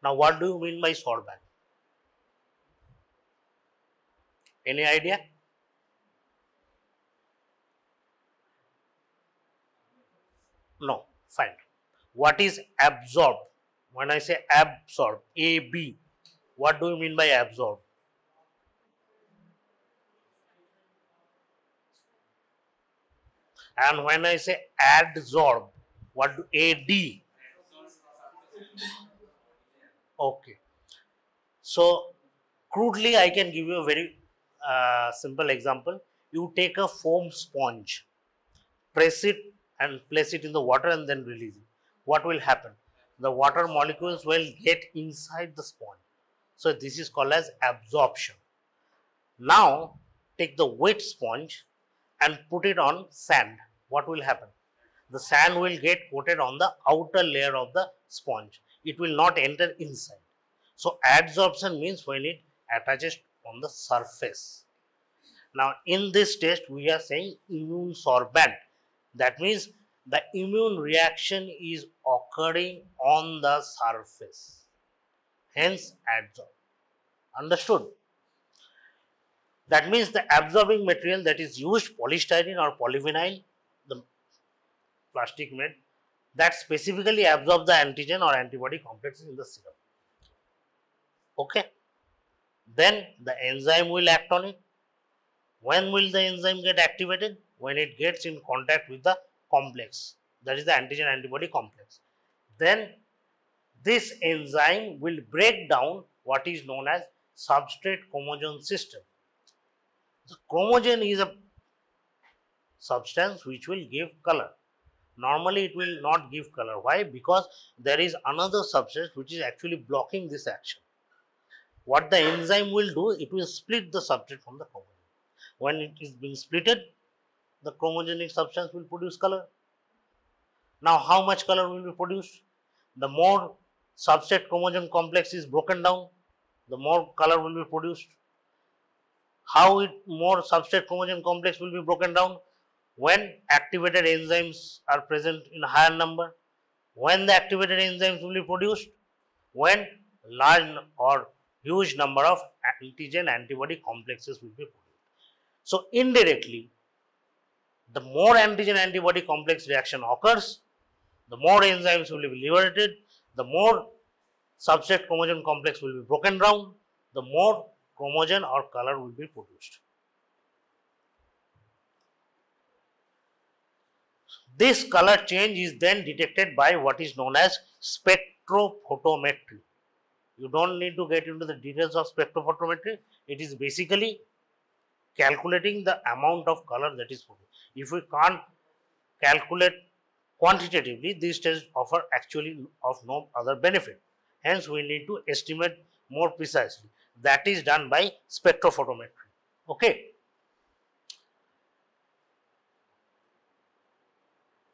Now what do you mean by sorbent? Any idea? No, fine. What is absorb? When I say absorb, AB, what do you mean by absorb? And when I say adsorb, what do AD? Okay. So crudely, I can give you a very simple example. You take a foam sponge, press it and place it in the water and then release it. What will happen? The water molecules will get inside the sponge. So this is called as absorption. Now take the wet sponge and put it on sand. What will happen? The sand will get coated on the outer layer of the sponge. It will not enter inside. So adsorption means when it attaches on the surface. Now in this test we are saying immune sorbent. That means the immune reaction is occurring on the surface. Hence adsorb. Understood? That means the absorbing material that is used, polystyrene or polyvinyl, the plastic made, that specifically absorbs the antigen or antibody complexes in the serum. Okay. Then the enzyme will act on it. When will the enzyme get activated? When it gets in contact with the complex, that is the antigen antibody complex. Then this enzyme will break down what is known as substrate chromogen system. The chromogen is a substance which will give color. Normally it will not give color. Why? Because there is another substance which is actually blocking this action. What the enzyme will do, it will split the substrate from the chromogen. When it is being splitted, the chromogenic substance will produce color. Now how much color will be produced? The more substrate chromogen complex is broken down, the more color will be produced. How more substrate chromogen complex will be broken down? When activated enzymes are present in a higher number. When the activated enzymes will be produced? When large or huge number of antigen antibody complexes will be produced. So indirectly, the more antigen antibody complex reaction occurs, the more enzymes will be liberated, the more substrate chromogen complex will be broken down, the more chromogen or color will be produced. This color change is then detected by what is known as spectrophotometry. You don't need to get into the details of spectrophotometry. It is basically calculating the amount of color that is produced. If we can't calculate quantitatively, these tests offer actually of no other benefit. Hence, we need to estimate more precisely. That is done by spectrophotometry. Okay.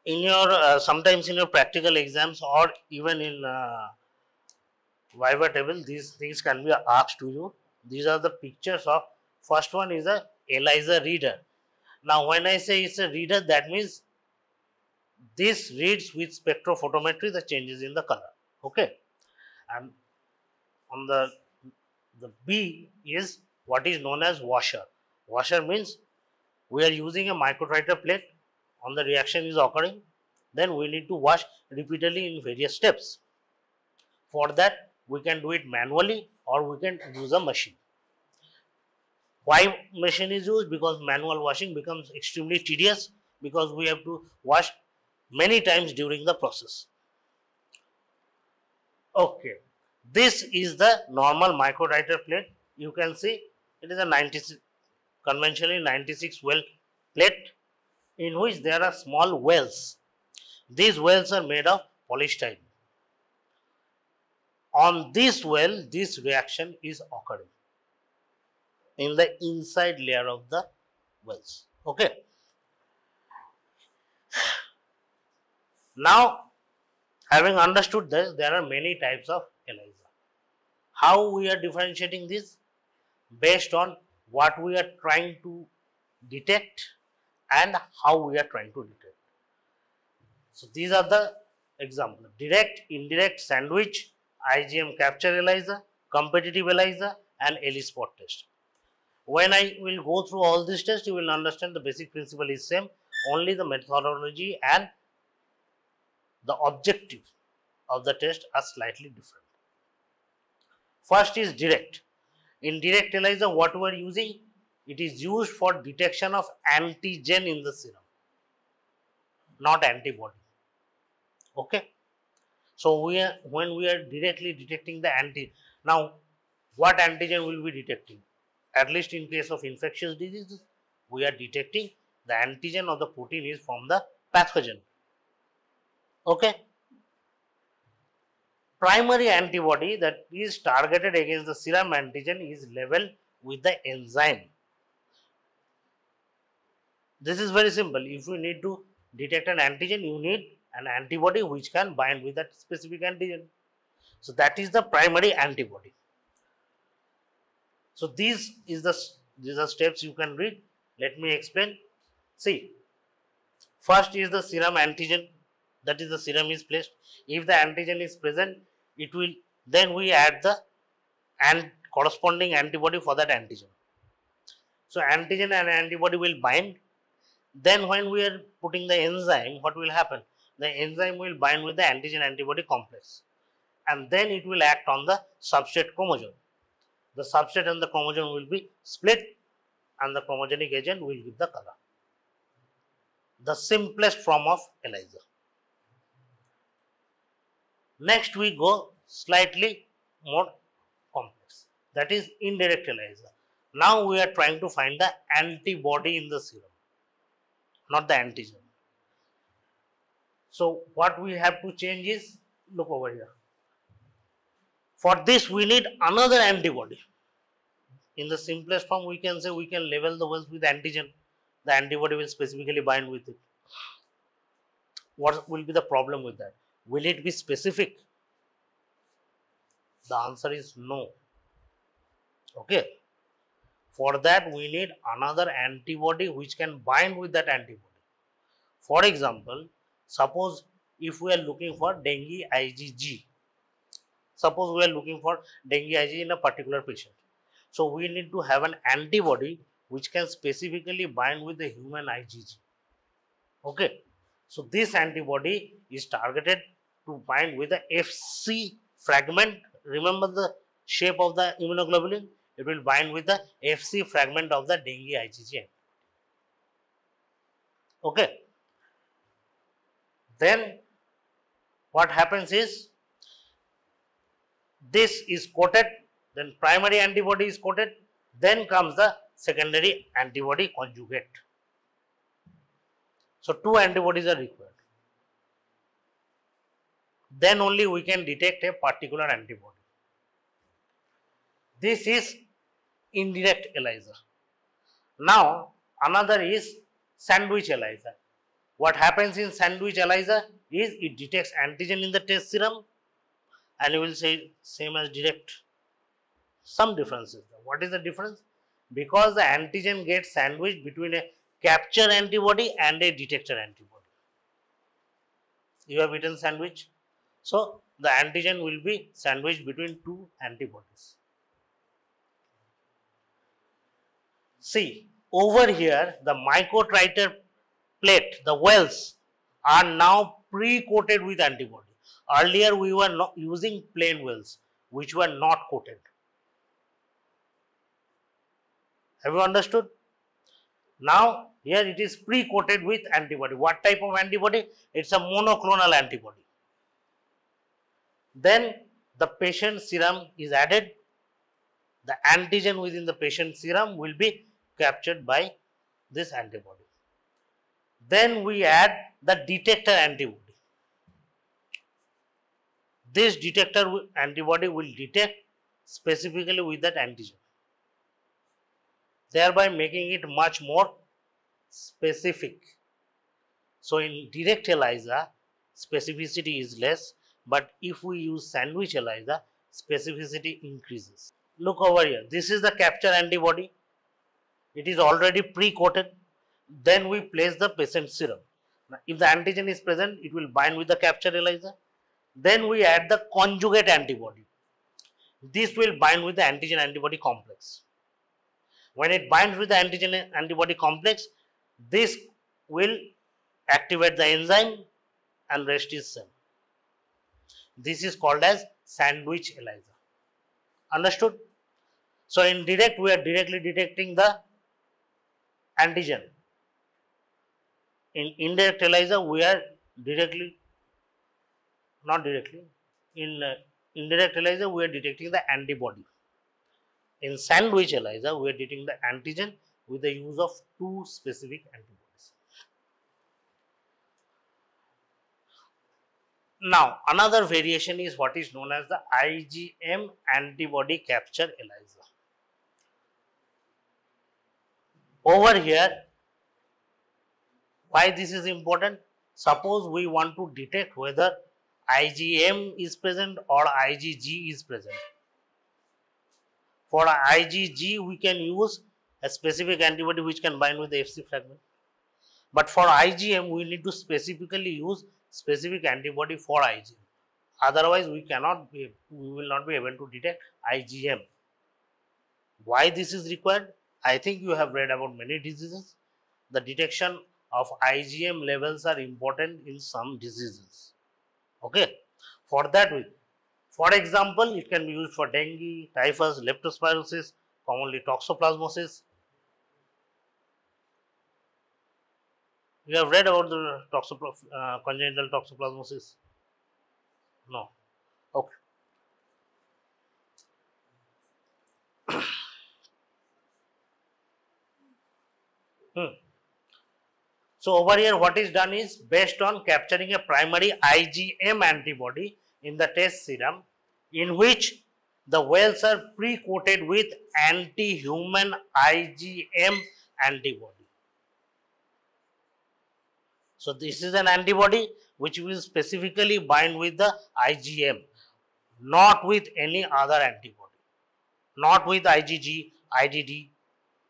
In your sometimes in your practical exams or even in Viva table, these things can be asked to you. These are the pictures of, first one is a ELISA reader. Now when I say it's a reader, that means this reads with spectrophotometry the changes in the color. Okay. And on the B is what is known as washer. Washer means we are using a microtiter plate, on the reaction is occurring, then we need to wash repeatedly in various steps. For that we can do it manually or we can use a machine. Why machine is used? Because manual washing becomes extremely tedious, because we have to wash many times during the process. Okay, this is the normal microtiter plate. You can see it is a 96, conventionally 96 well plate, in which there are small wells. These wells are made of polystyrene. On this well, this reaction is occurring in the inside layer of the wells. Okay. Now, having understood this, there are many types of ELISA. How we are differentiating this? Based on what we are trying to detect and how we are trying to detect. So these are the examples: direct, indirect, sandwich, IgM capture ELISA, competitive ELISA, and ELISpot test. When I will go through all these tests, you will understand the basic principle is same, only the methodology and the objective of the test are slightly different. First is direct. In direct ELISA, what we are using? It is used for detection of antigen in the serum, not antibody. Okay. So when we are directly detecting the antigen, now what antigen will be detecting? At least in case of infectious diseases, we are detecting the antigen of the protein is from the pathogen. Okay. Primary antibody that is targeted against the serum antigen is level with the enzyme. This is very simple. If you need to detect an antigen, you need an antibody which can bind with that specific antigen. So that is the primary antibody. So these are steps you can read. Let me explain. See, first is the serum antigen. That is, the serum is placed. If the antigen is present, it will then we add the corresponding antibody for that antigen. So antigen and antibody will bind. Then when we are putting the enzyme, what will happen? The enzyme will bind with the antigen antibody complex, and then it will act on the substrate chromosome. The substrate and the chromosome will be split, and the chromogenic agent will give the color. The simplest form of ELISA. Next we go slightly more complex, that is indirect ELISA. Now we are trying to find the antibody in the serum, not the antigen. So what we have to change is, look over here. For this we need another antibody. In the simplest form, we can say we can label the wells with antigen. The antibody will specifically bind with it. What will be the problem with that? Will it be specific? The answer is no. Okay. For that we need another antibody which can bind with that antibody. For example, suppose if we are looking for dengue IgG. Suppose we are looking for dengue IgG in a particular patient. So we need to have an antibody which can specifically bind with the human IgG. Okay. So this antibody is targeted to bind with the Fc fragment. Remember the shape of the immunoglobulin? It will bind with the Fc fragment of the dengue IgG. Okay. Then what happens is, this is coated, then primary antibody is coated, then comes the secondary antibody conjugate. So two antibodies are required. Then only we can detect a particular antibody. This is indirect ELISA. Now another is sandwich ELISA. What happens in sandwich ELISA is it detects antigen in the test serum, and you will say same as direct. Some differences. What is the difference? Because the antigen gets sandwiched between a capture antibody and a detector antibody. You have eaten sandwich, so the antigen will be sandwiched between two antibodies. See, over here the microtiter plate, the wells are now pre-coated with antibody. Earlier we were not using plain wells which were not coated. Have you understood? Now here it is pre-coated with antibody. What type of antibody? It's a monoclonal antibody. Then the patient serum is added. The antigen within the patient serum will be captured by this antibody. Then we add the detector antibody. This detector antibody will detect specifically with that antigen, thereby making it much more specific. So in direct ELISA, specificity is less, but if we use sandwich ELISA, specificity increases. Look over here. This is the capture antibody. It is already pre-coated. Then we place the patient serum. Now, if the antigen is present, it will bind with the capture ELISA. Then we add the conjugate antibody. This will bind with the antigen antibody complex. When it binds with the antigen antibody complex, this will activate the enzyme and rest is same. This is called as sandwich ELISA. Understood? So in direct, we are directly detecting the antigen. In indirect ELISA, we are in indirect ELISA, we are detecting the antibody. In sandwich ELISA, we are detecting the antigen with the use of two specific antibodies. Now, another variation is what is known as the IgM antibody capture ELISA. Over here, why this is important? Suppose we want to detect whether IgM is present or IgG is present. For IgG, we can use a specific antibody which can bind with the Fc fragment. But for IgM, we need to specifically use specific antibody for IgM. Otherwise, we will not be able to detect IgM. Why this is required? I think you have read about many diseases. The detection of IgM levels are important in some diseases. Okay. For that, for example, it can be used for dengue, typhus, leptospirosis, commonly toxoplasmosis. You have read about the congenital toxoplasmosis? No. Okay. So over here, what is done is based on capturing a primary IgM antibody in the test serum, in which the whales are pre-coated with anti-human IgM antibody. So this is an antibody which will specifically bind with the IgM, not with any other antibody, not with IgG, IgD,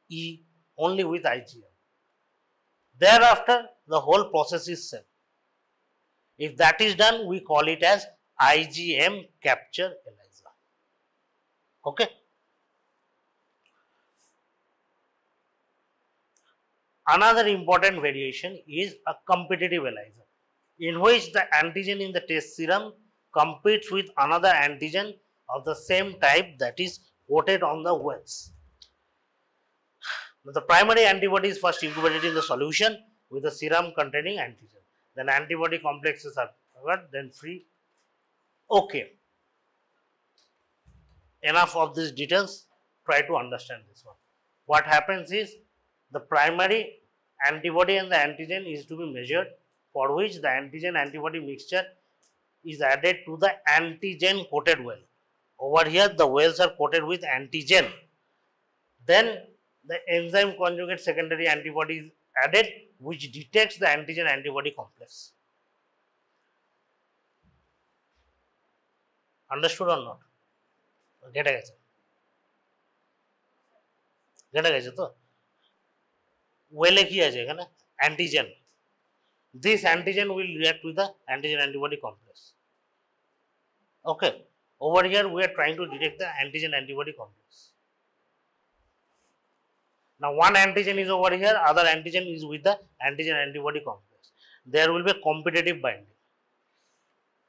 E, only with IgM. Thereafter, the whole process is same. If that is done, we call it as IgM capture ELISA. Okay. Another important variation is a competitive ELISA, in which the antigen in the test serum competes with another antigen of the same type that is coated on the whales. The primary antibody is first incubated in the solution with the serum containing antigen. Then antibody complexes are covered, then free. Okay. Enough of these details. Try to understand this one. What happens is the primary antibody and the antigen is to be measured, for which the antigen antibody mixture is added to the antigen coated whale. Over here, the whales are coated with antigen. Then the enzyme conjugate secondary antibody is added, which detects the antigen antibody complex. Understood or not? Geta geche? Geta geche to? Whale ki ache ekhane antigen. This antigen will react with the antigen antibody complex. Okay. Over here, we are trying to detect the antigen antibody complex. Now, one antigen is over here, other antigen is with the antigen antibody complex. There will be a competitive binding.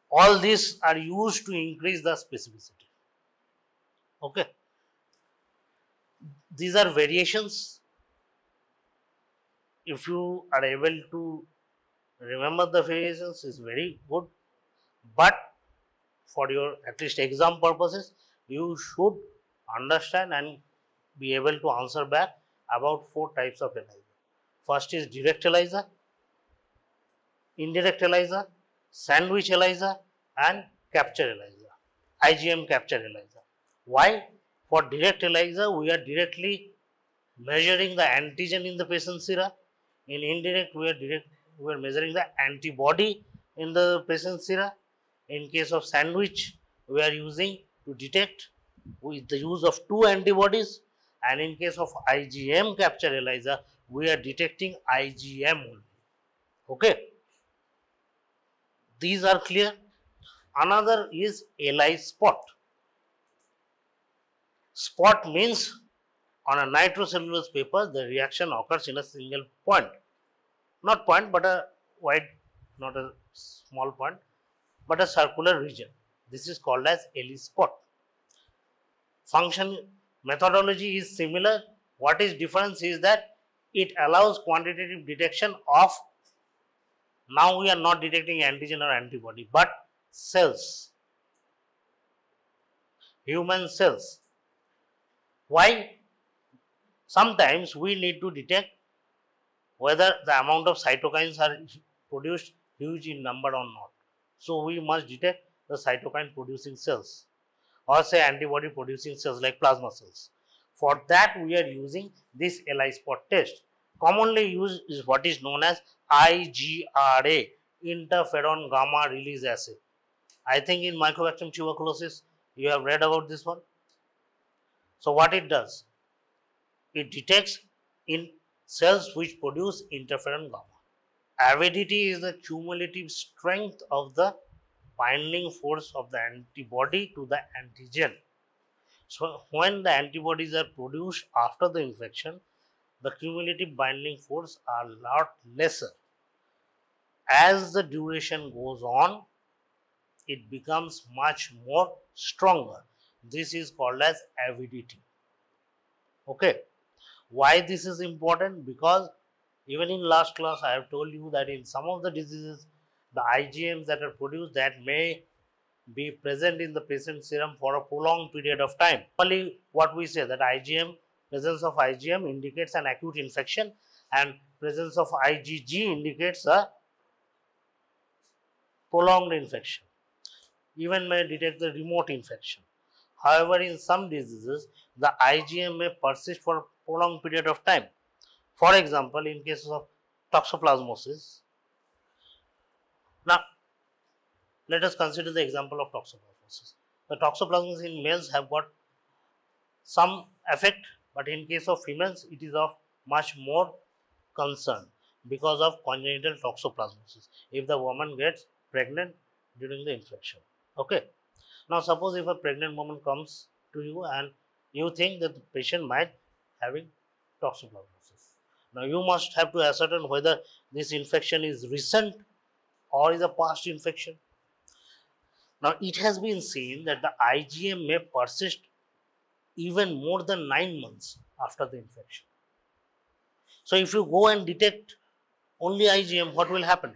All these are used to increase the specificity. Okay. These are variations. If you are able to remember the variations, is very good. But for your at least exam purposes, you should understand and be able to answer back about 4 types of ELISA. First is direct ELISA, indirect ELISA, sandwich ELISA, and capture ELISA, IgM capture ELISA. Why? For direct ELISA, we are directly measuring the antigen in the patient serum. In indirect, we are measuring the antibody in the patient serum. In case of sandwich, we are using to detect with the use of two antibodies, and in case of IgM capture ELISA, we are detecting IgM only. Okay, these are clear. Another is ELISA spot. Spot means on a nitrocellulose paper, the reaction occurs in a single point, not point but a wide, not a small point, but a circular region. This is called as ELISA spot. Function methodology is similar. What is difference is that it allows quantitative detection of, now we are not detecting antigen or antibody, but cells, human cells. Why? Sometimes we need to detect whether the amount of cytokines are produced huge in number or not. So we must detect the cytokine producing cells, or say antibody producing cells like plasma cells. For that we are using this ELISA spot test. Commonly used is what is known as IGRA, interferon gamma release assay. I think in Mycobacterium tuberculosis you have read about this one. So what it does? It detects in cells which produce interferon gamma. Avidity is the cumulative strength of the binding force of the antibody to the antigen. So when the antibodies are produced after the infection, the cumulative binding force are a lot lesser. As the duration goes on, it becomes much more stronger. This is called as avidity. Okay. Why this is important? Because even in last class I have told you that in some of the diseases, the IgMs that are produced, that may be present in the patient's serum for a prolonged period of time. Only what we say that presence of IgM indicates an acute infection, and presence of IgG indicates a prolonged infection. Even may detect the remote infection. However, in some diseases, the IgM may persist for a prolonged period of time. For example, in cases of toxoplasmosis. Now, let us consider the example of toxoplasmosis. The toxoplasmosis in males have got some effect, but in case of females, it is of much more concern because of congenital toxoplasmosis if the woman gets pregnant during the infection. Okay. Now, suppose if a pregnant woman comes to you and you think that the patient might having toxoplasmosis. Now, you must have to ascertain whether this infection is recent or is a past infection. Now, it has been seen that the IgM may persist even more than 9 months after the infection. So, if you go and detect only IgM, what will happen?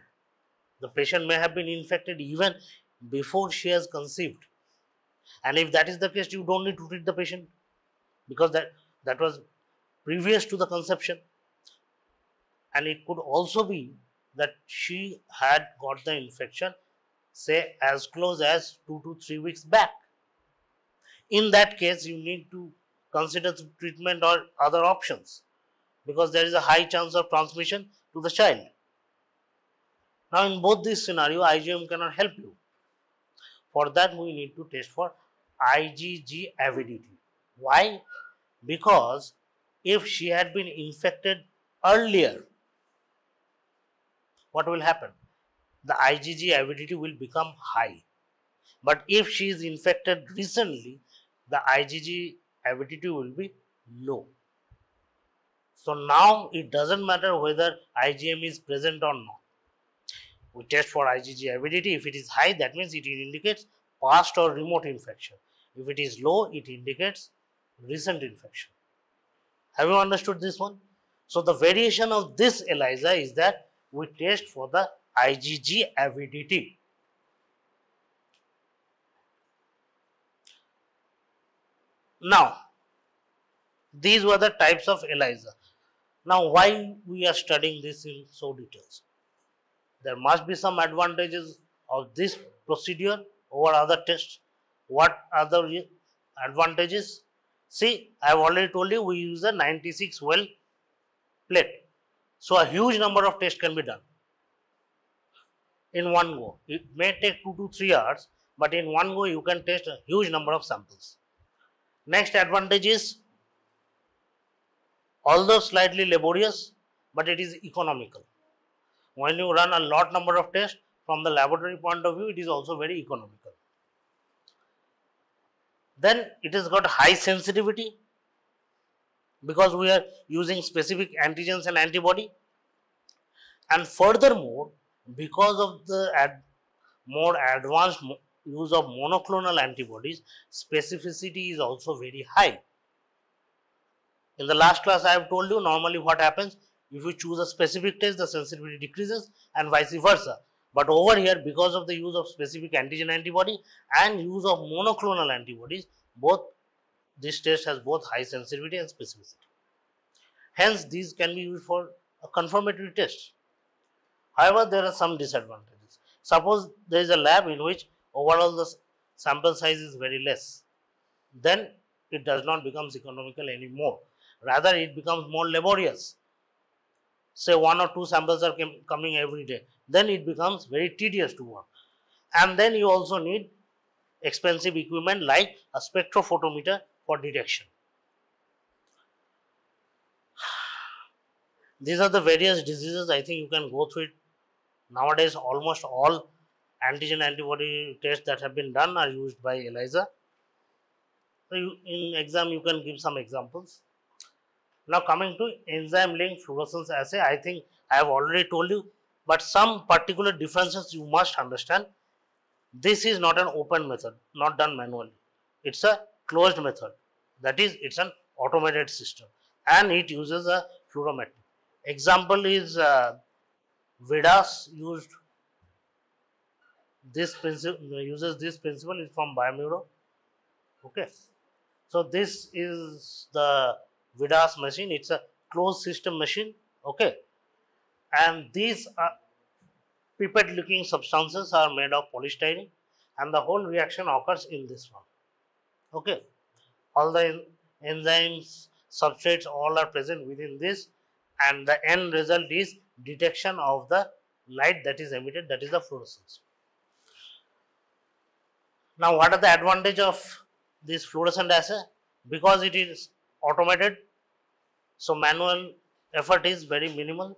The patient may have been infected even before she has conceived. And if that is the case, you don't need to treat the patient because that was previous to the conception. And it could also be that she had got the infection, say, as close as 2 to 3 weeks back. In that case, you need to consider the treatment or other options because there is a high chance of transmission to the child. Now, in both these scenarios, IgM cannot help you. For that, we need to test for IgG avidity. Why? Because if she had been infected earlier, what will happen? The IgG avidity will become high. But if she is infected recently, the IgG avidity will be low. So now it doesn't matter whether IgM is present or not. We test for IgG avidity. If it is high, that means it indicates past or remote infection. If it is low, it indicates recent infection. Have you understood this one? So the variation of this ELISA is that we test for the IgG avidity. Now, these were the types of ELISA. Now, why we are studying this in so details? There must be some advantages of this procedure over other tests. What are the advantages? See, I have already told you we use a 96 well plate. So, a huge number of tests can be done in one go. It may take 2 to 3 hours, but in one go you can test a huge number of samples. Next advantage is, although slightly laborious, but it is economical. When you run a lot number of tests, from the laboratory point of view, it is also very economical. Then it has got high sensitivity, because we are using specific antigens and antibody, and furthermore, because of the more advanced use of monoclonal antibodies, specificity is also very high. In the last class I have told you, normally what happens, if you choose a specific test, the sensitivity decreases and vice versa. But over here, because of the use of specific antigen antibody and use of monoclonal antibodies, this test has both high sensitivity and specificity. Hence, these can be used for a confirmatory test. However, there are some disadvantages. Suppose there is a lab in which overall the sample size is very less, then it does not become economical anymore. Rather, it becomes more laborious. Say 1 or 2 samples are coming every day, then it becomes very tedious to work. And then you also need expensive equipment like a spectrophotometer for detection. These are the various diseases. I think you can go through it. Nowadays, almost all antigen antibody tests that have been done are used by ELISA. So in exam, you can give some examples. Now coming to enzyme linked fluorescence assay, I think I have already told you, but some particular differences you must understand. This is not an open method, not done manually. It's a closed method. That is, it's an automated system, and it uses a fluorometry. Example is VIDAS uses this principle is from Biomuro. Okay, so this is the VIDAS machine. It's a closed system machine. Okay, and these pipette looking substances are made of polystyrene, and the whole reaction occurs in this one. Okay, all the enzymes, substrates, all are present within this, and the end result is detection of the light that is emitted, that is the fluorescence. Now, what are the advantage of this fluorescent assay? Because it is automated, so manual effort is very minimal,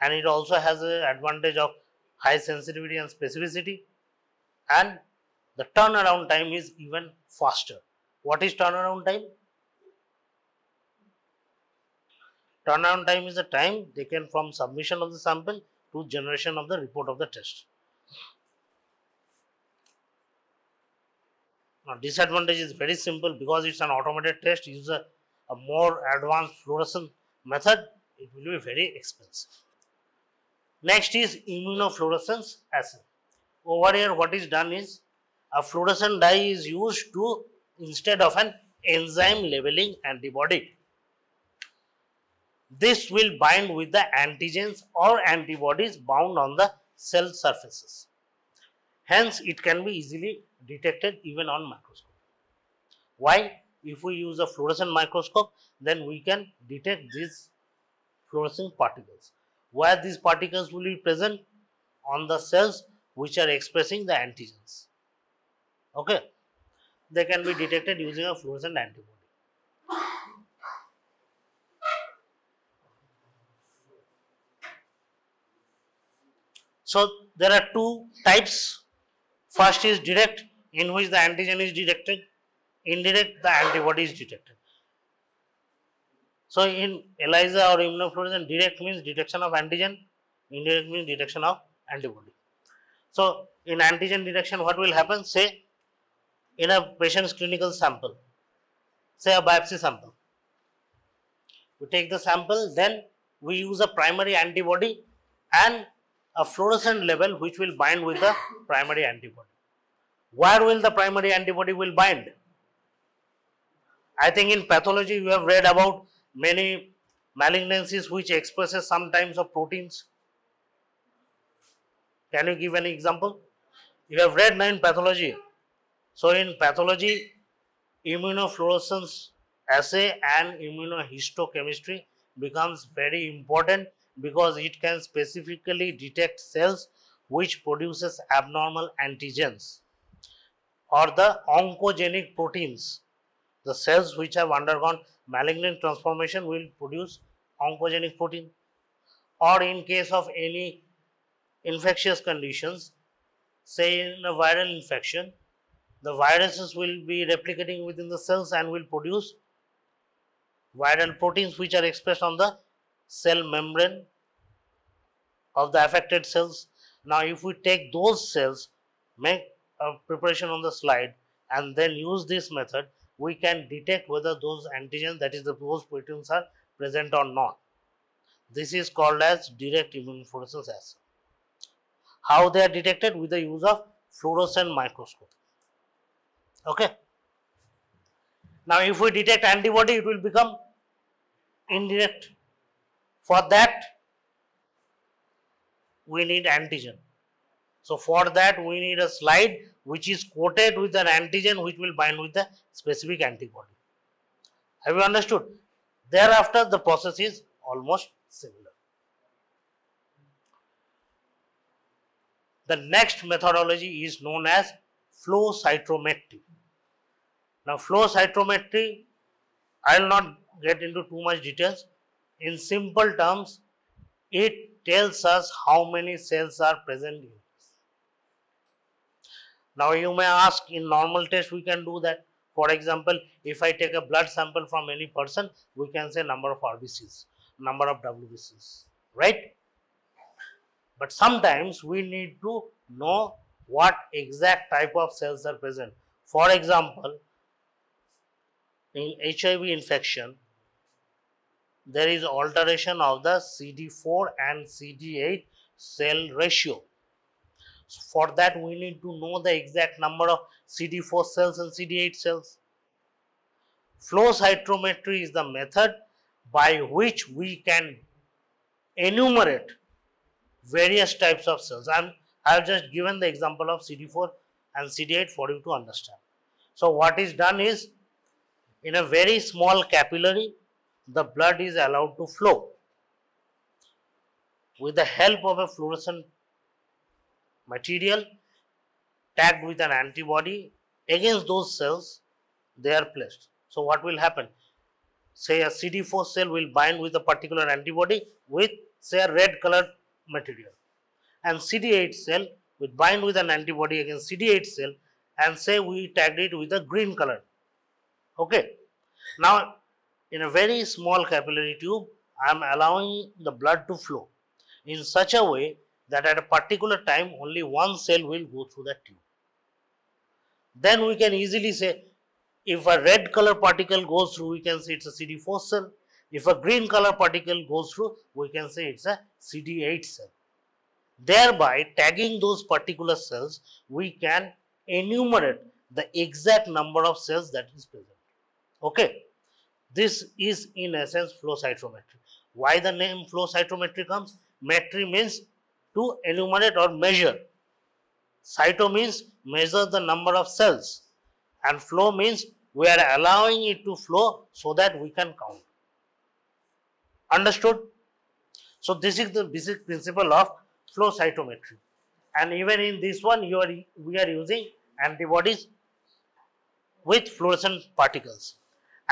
and it also has an advantage of high sensitivity and specificity, and the turnaround time is even faster. What is turnaround time? Turnaround time is the time taken from submission of the sample to generation of the report of the test. Now, disadvantage is very simple, because it's an automated test, uses a more advanced fluorescence method, it will be very expensive. Next is immunofluorescence assay. Over here, what is done is, a fluorescent dye is used to, instead of an enzyme labeling antibody. This will bind with the antigens or antibodies bound on the cell surfaces. Hence, it can be easily detected even on microscope. Why? If we use a fluorescent microscope, then we can detect these fluorescent particles. Where these particles will be present? On the cells which are expressing the antigens. Okay, they can be detected using a fluorescent antibody. So there are two types. First is direct, in which the antigen is detected. Indirect, the antibody is detected. So in ELISA or immunofluorescence, direct means detection of antigen, indirect means detection of antibody. So in antigen detection, what will happen? Say in a patient's clinical sample, say a biopsy sample. We take the sample, then we use a primary antibody and a fluorescent level which will bind with the primary antibody. Where will the primary antibody will bind? I think in pathology you have read about many malignancies which expresses some types of proteins. Can you give any example? You have read now in pathology. So in pathology, immunofluorescence assay and immunohistochemistry becomes very important, because it can specifically detect cells which produces abnormal antigens, or the oncogenic proteins. The cells which have undergone malignant transformation will produce oncogenic protein. Or in case of any infectious conditions, say in a viral infection, the viruses will be replicating within the cells and will produce viral proteins which are expressed on the cell membrane of the affected cells. Now, if we take those cells, make a preparation on the slide, and then use this method, we can detect whether those antigens, that is, those proteins, are present or not. This is called as direct immunofluorescence assay. How they are detected? With the use of fluorescent microscope. Okay. Now, if we detect antibody, it will become indirect. For that, we need antigen. So, for that, we need a slide which is coated with an antigen which will bind with the specific antibody. Have you understood? Thereafter, the process is almost similar. The next methodology is known as flow cytometry. Now, flow cytometry, I will not get into too much details. In simple terms, it tells us how many cells are present in us. Now, you may ask, in normal test we can do that. For example, if I take a blood sample from any person, we can say number of RBCs, number of WBCs, right? But sometimes we need to know what exact type of cells are present. For example, in HIV infection, there is alteration of the CD4 and CD8 cell ratio. So for that, we need to know the exact number of CD4 cells and CD8 cells. Flow cytometry is the method by which we can enumerate various types of cells. I have just given the example of CD4 and CD8 for you to understand. So what is done is, in a very small capillary, the blood is allowed to flow. With the help of a fluorescent material tagged with an antibody against those cells, they are placed. So what will happen? Say a CD4 cell will bind with a particular antibody with, say, a red colored material, and CD8 cell will bind with an antibody against CD8 cell, and say we tagged it with a green color. Okay. Now, in a very small capillary tube, I am allowing the blood to flow in such a way that at a particular time only one cell will go through that tube. Then we can easily say, if a red color particle goes through, we can say it's a CD4 cell. If a green color particle goes through, we can say it's a CD8 cell. Thereby, tagging those particular cells, we can enumerate the exact number of cells that is present. Okay. This is in essence flow cytometry. Why the name flow cytometry comes? Metry means to enumerate or measure. Cyto means measure the number of cells, and flow means we are allowing it to flow so that we can count. Understood? So this is the basic principle of flow cytometry, and even in this one we are using antibodies with fluorescent particles.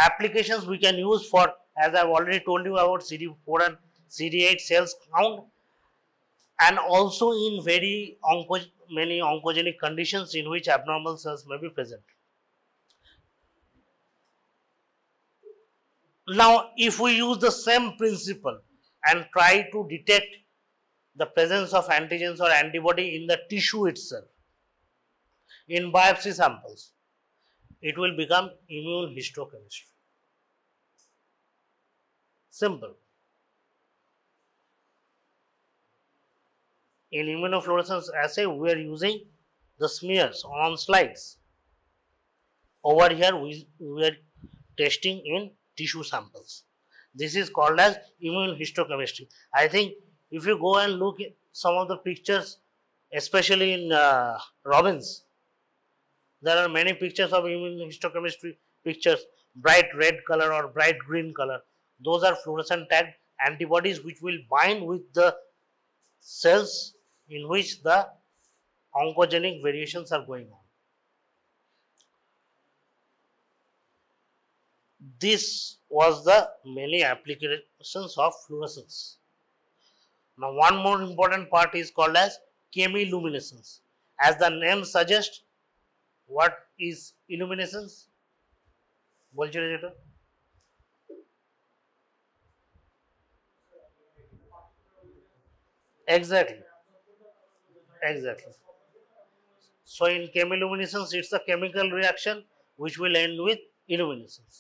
Applications we can use for, as I have already told you about CD4 and CD8 cells count, and also in many oncogenic conditions in which abnormal cells may be present. Now, if we use the same principle and try to detect the presence of antigens or antibody in the tissue itself, in biopsy samples, it will become immunohistochemistry. Simple. In immunofluorescence assay, we are using the smears on slides. Over here, we are testing in tissue samples. This is called as immunohistochemistry. I think if you go and look at some of the pictures, especially in Robbins, there are many pictures of immunohistochemistry pictures, bright red color or bright green color. Those are fluorescent tagged antibodies which will bind with the cells in which the oncogenic variations are going on. This was the many applications of fluorescence. Now, one more important part is called as chemiluminescence. As the name suggests, what is illuminescence? বলছিল যেটা exactly. So in chemiluminescence, it's a chemical reaction which will end with illuminescence.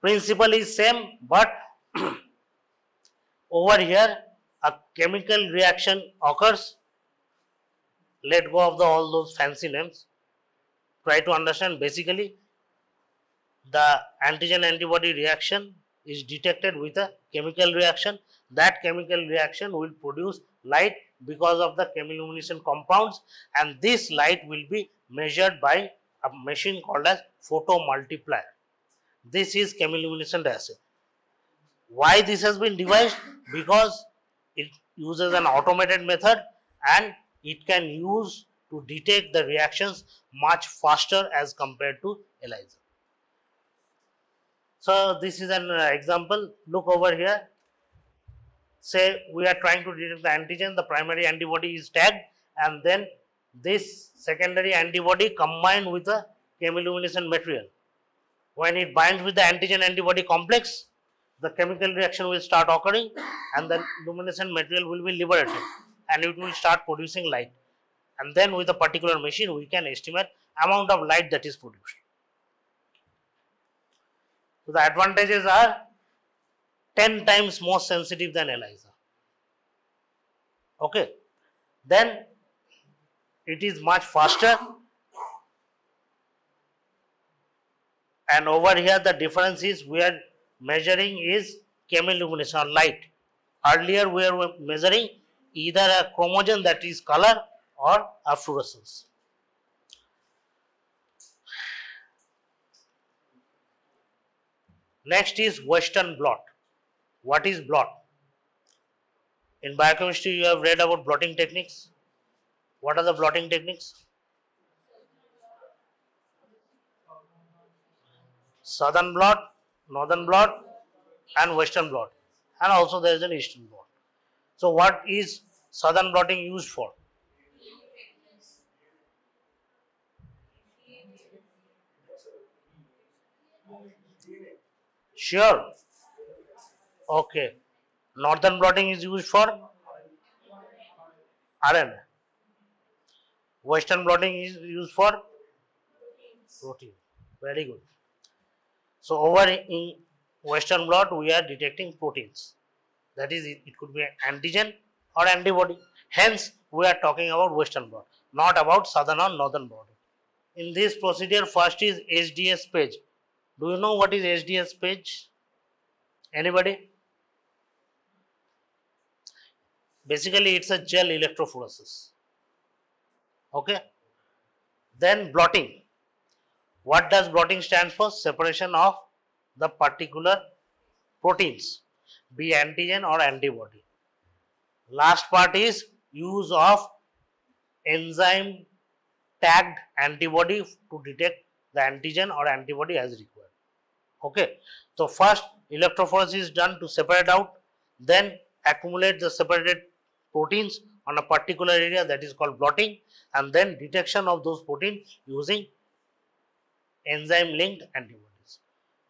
Principle is same, but over here a chemical reaction occurs. Let go of all those fancy names. Try to understand. Basically, the antigen antibody reaction is detected with a chemical reaction. That chemical reaction will produce light because of the chemiluminescent compounds, and this light will be measured by a machine called as photomultiplier. This is chemiluminescent assay. Why this has been devised? Because it uses an automated method and it can use to detect the reactions much faster as compared to ELISA. So this is an example. Look over here. Say we are trying to detect the antigen, the primary antibody is tagged, and then this secondary antibody combined with the chemiluminescent material. When it binds with the antigen antibody complex, the chemical reaction will start occurring and the luminescent material will be liberated and it will start producing light. And then with a particular machine, we can estimate amount of light that is produced. So the advantages are 10 times more sensitive than ELISA. Okay. Then it is much faster. And over here the difference is we are measuring is chemiluminescence or light. Earlier we were measuring either a chromogen, that is color, or a fluorescence. Next is Western blot. What is blot? In biochemistry you have read about blotting techniques. What are the blotting techniques? Southern blot, northern blot, and western blot, and also there is an eastern blot. So what is southern blotting used for? Sure. Okay. Northern blotting is used for RNA. Western blotting is used for protein. Very good. So over in Western blot we are detecting proteins. That is, it could be an antigen or antibody. Hence we are talking about Western blot, not about southern or northern blotting. In this procedure, first is SDS page. Do you know what is SDS page? Anybody? Basically it's a gel electrophoresis. Okay. Then blotting. What does blotting stand for? Separation of the particular proteins, be antigen or antibody. Last part is use of enzyme tagged antibody to detect the antigen or antibody as required. Okay. So first electrophoresis is done to separate out, then accumulate the separated proteins on a particular area, that is called blotting, and then detection of those proteins using enzyme linked antibodies.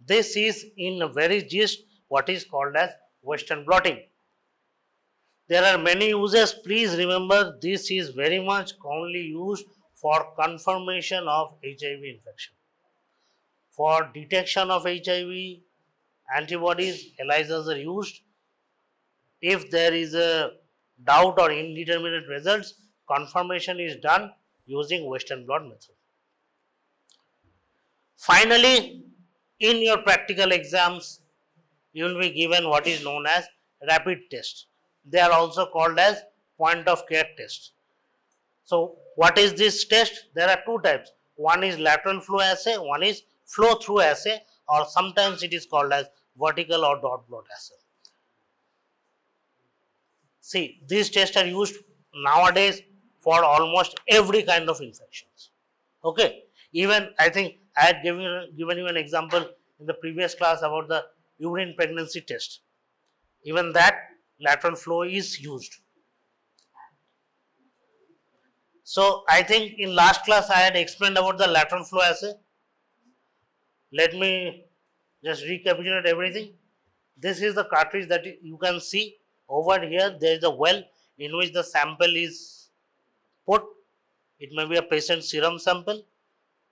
This is in a very gist what is called as Western blotting. There are many uses. Please remember, this is very much commonly used for confirmation of HIV infection. For detection of HIV, antibodies, ELISAs are used. If there is a doubt or indeterminate results, confirmation is done using Western blot method. Finally, in your practical exams, you will be given what is known as rapid test. They are also called as point of care test. So what is this test? There are two types. One is lateral flow assay, one is flow through assay, or sometimes it is called as vertical or dot blot assay. See, these tests are used nowadays for almost every kind of infections. Okay, even I think I had given you an example in the previous class about the urine pregnancy test. Even that lateral flow is used. So I think in last class I had explained about the lateral flow assay. Let me just recapitulate everything. This is the cartridge that you can see over here. There is a well in which the sample is put. It may be a patient serum sample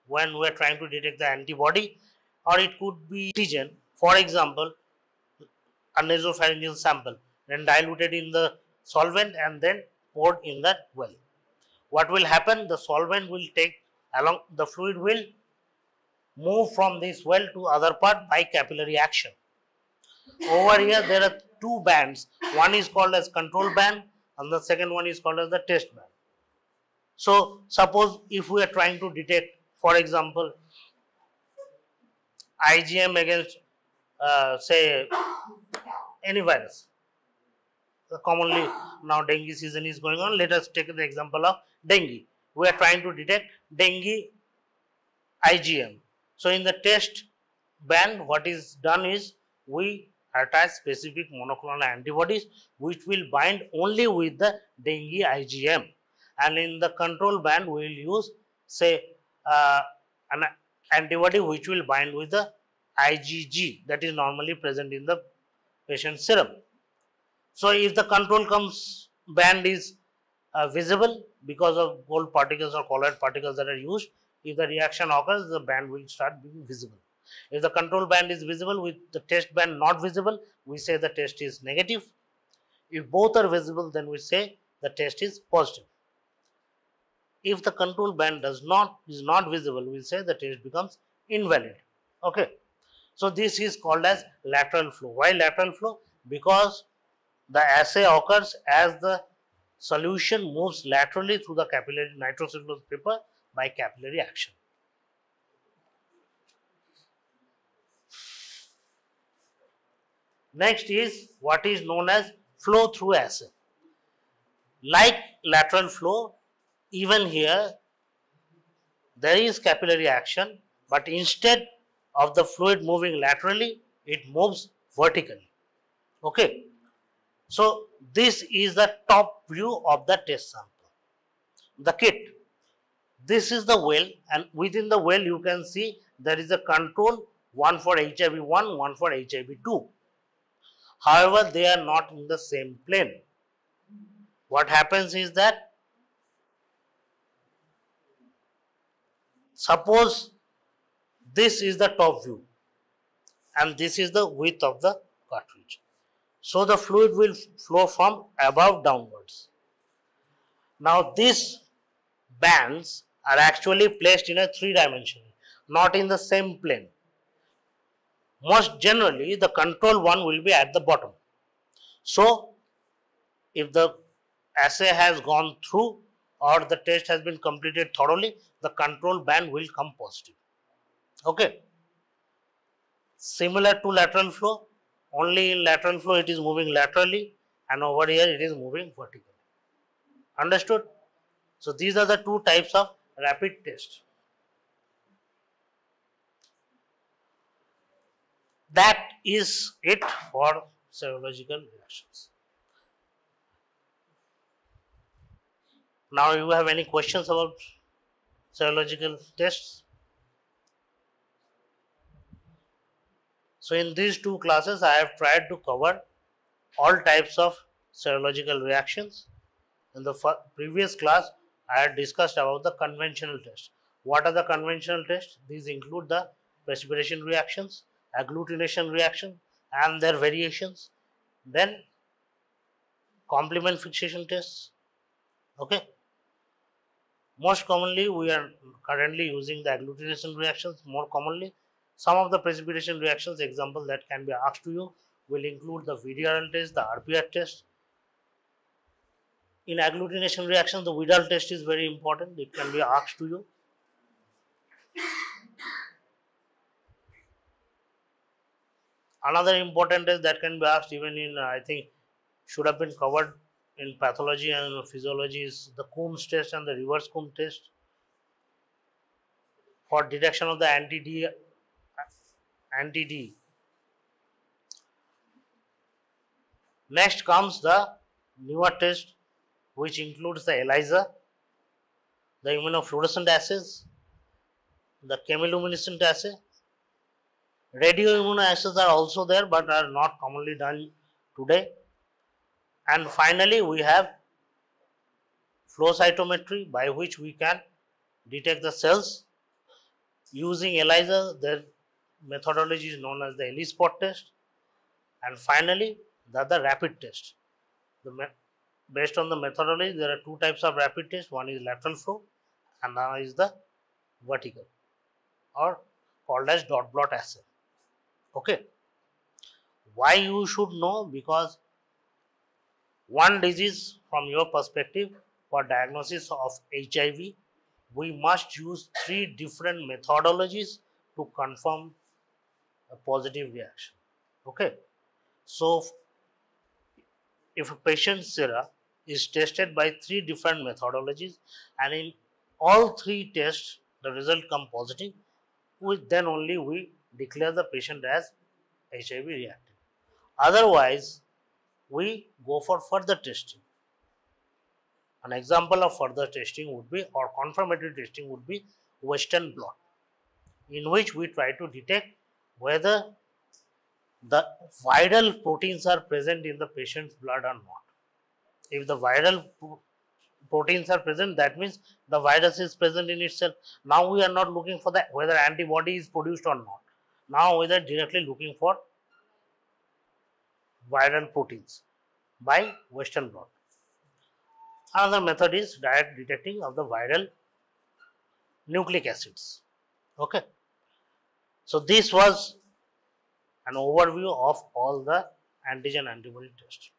when we are trying to detect the antibody, or it could be antigen, for example, a nasopharyngeal sample, then diluted in the solvent and then poured in that well. What will happen? The solvent will take along, the fluid will move from this well to other part by capillary action. Over here there are two bands. One is called as control band and the second one is called as the test band. So suppose if we are trying to detect, for example, IgM against say any virus. Commonly now dengue season is going on. Let us take the example of dengue. We are trying to detect dengue IgM. So in the test band, what is done is we attach specific monoclonal antibodies which will bind only with the dengue IgM, and in the control band we will use say an antibody which will bind with the IgG that is normally present in the patient serum. So if the control band is visible because of gold particles or colloid particles that are used, if the reaction occurs, the band will start being visible. If the control band is visible with the test band not visible, we say the test is negative. If both are visible, then we say the test is positive. If the control band is not visible, we say the test becomes invalid. Okay. So this is called as lateral flow. Why lateral flow? Because the assay occurs as the solution moves laterally through the capillary nitrocellulose paper by capillary action. Next is what is known as flow through assay. Like lateral flow, even here there is capillary action, but instead of the fluid moving laterally, it moves vertically. Okay. So this is the top view of the test sample, the kit. This is the well, and within the well you can see there is a control, one for HIV-1, one for HIV-2. However, they are not in the same plane. What happens is that, suppose this is the top view and this is the width of the cartridge. So the fluid will flow from above downwards. Now these bands are actually placed in a 3-dimensional, not in the same plane. Most generally the control one will be at the bottom. So if the assay has gone through or the test has been completed thoroughly, the control band will come positive. Okay. Similar to lateral flow, only in lateral flow it is moving laterally and over here it is moving vertically. Understood? So these are the two types of rapid test. That is it for serological reactions. Now you have any questions about serological tests? So in these two classes I have tried to cover all types of serological reactions. In the previous class I had discussed about the conventional tests. What are the conventional tests? These include the precipitation reactions, agglutination reaction and their variations, then complement fixation tests. Okay. Most commonly we are currently using the agglutination reactions more commonly. Some of the precipitation reactions example that can be asked to you will include the VDRL test, the RPR test. In agglutination reaction, the Widal test is very important. It can be asked to you. Another important test that can be asked even in, I think, should have been covered in pathology and physiology is the Coombs test and the reverse Coombs test for detection of the anti-D. Next comes the newer test, which includes the ELISA, the immunofluorescent assays, the chemiluminescent assay. Radioimmunoassays are also there but are not commonly done today. And finally, we have flow cytometry, by which we can detect the cells. Using ELISA, the methodology is known as the ELISpot test. And finally, the other rapid test. Based on the methodology, there are two types of rapid tests. One is lateral flow and another is the vertical, or called as dot blot assay. Okay. Why you should know? Because one disease from your perspective, for diagnosis of HIV, we must use 3 different methodologies to confirm a positive reaction. Okay. So if a patient's sera is tested by 3 different methodologies and in all 3 tests the result come positive, then only we declare the patient as HIV reactive. Otherwise, we go for further testing. An example of further testing would be, or confirmatory testing would be, Western blot, in which we try to detect whether the viral proteins are present in the patient's blood or not. If the viral proteins are present, that means the virus is present in itself. Now we are not looking for that whether antibody is produced or not. Now we are directly looking for viral proteins by Western blot. Another method is direct detecting of the viral nucleic acids. Okay. So this was an overview of all the antigen antibody tests.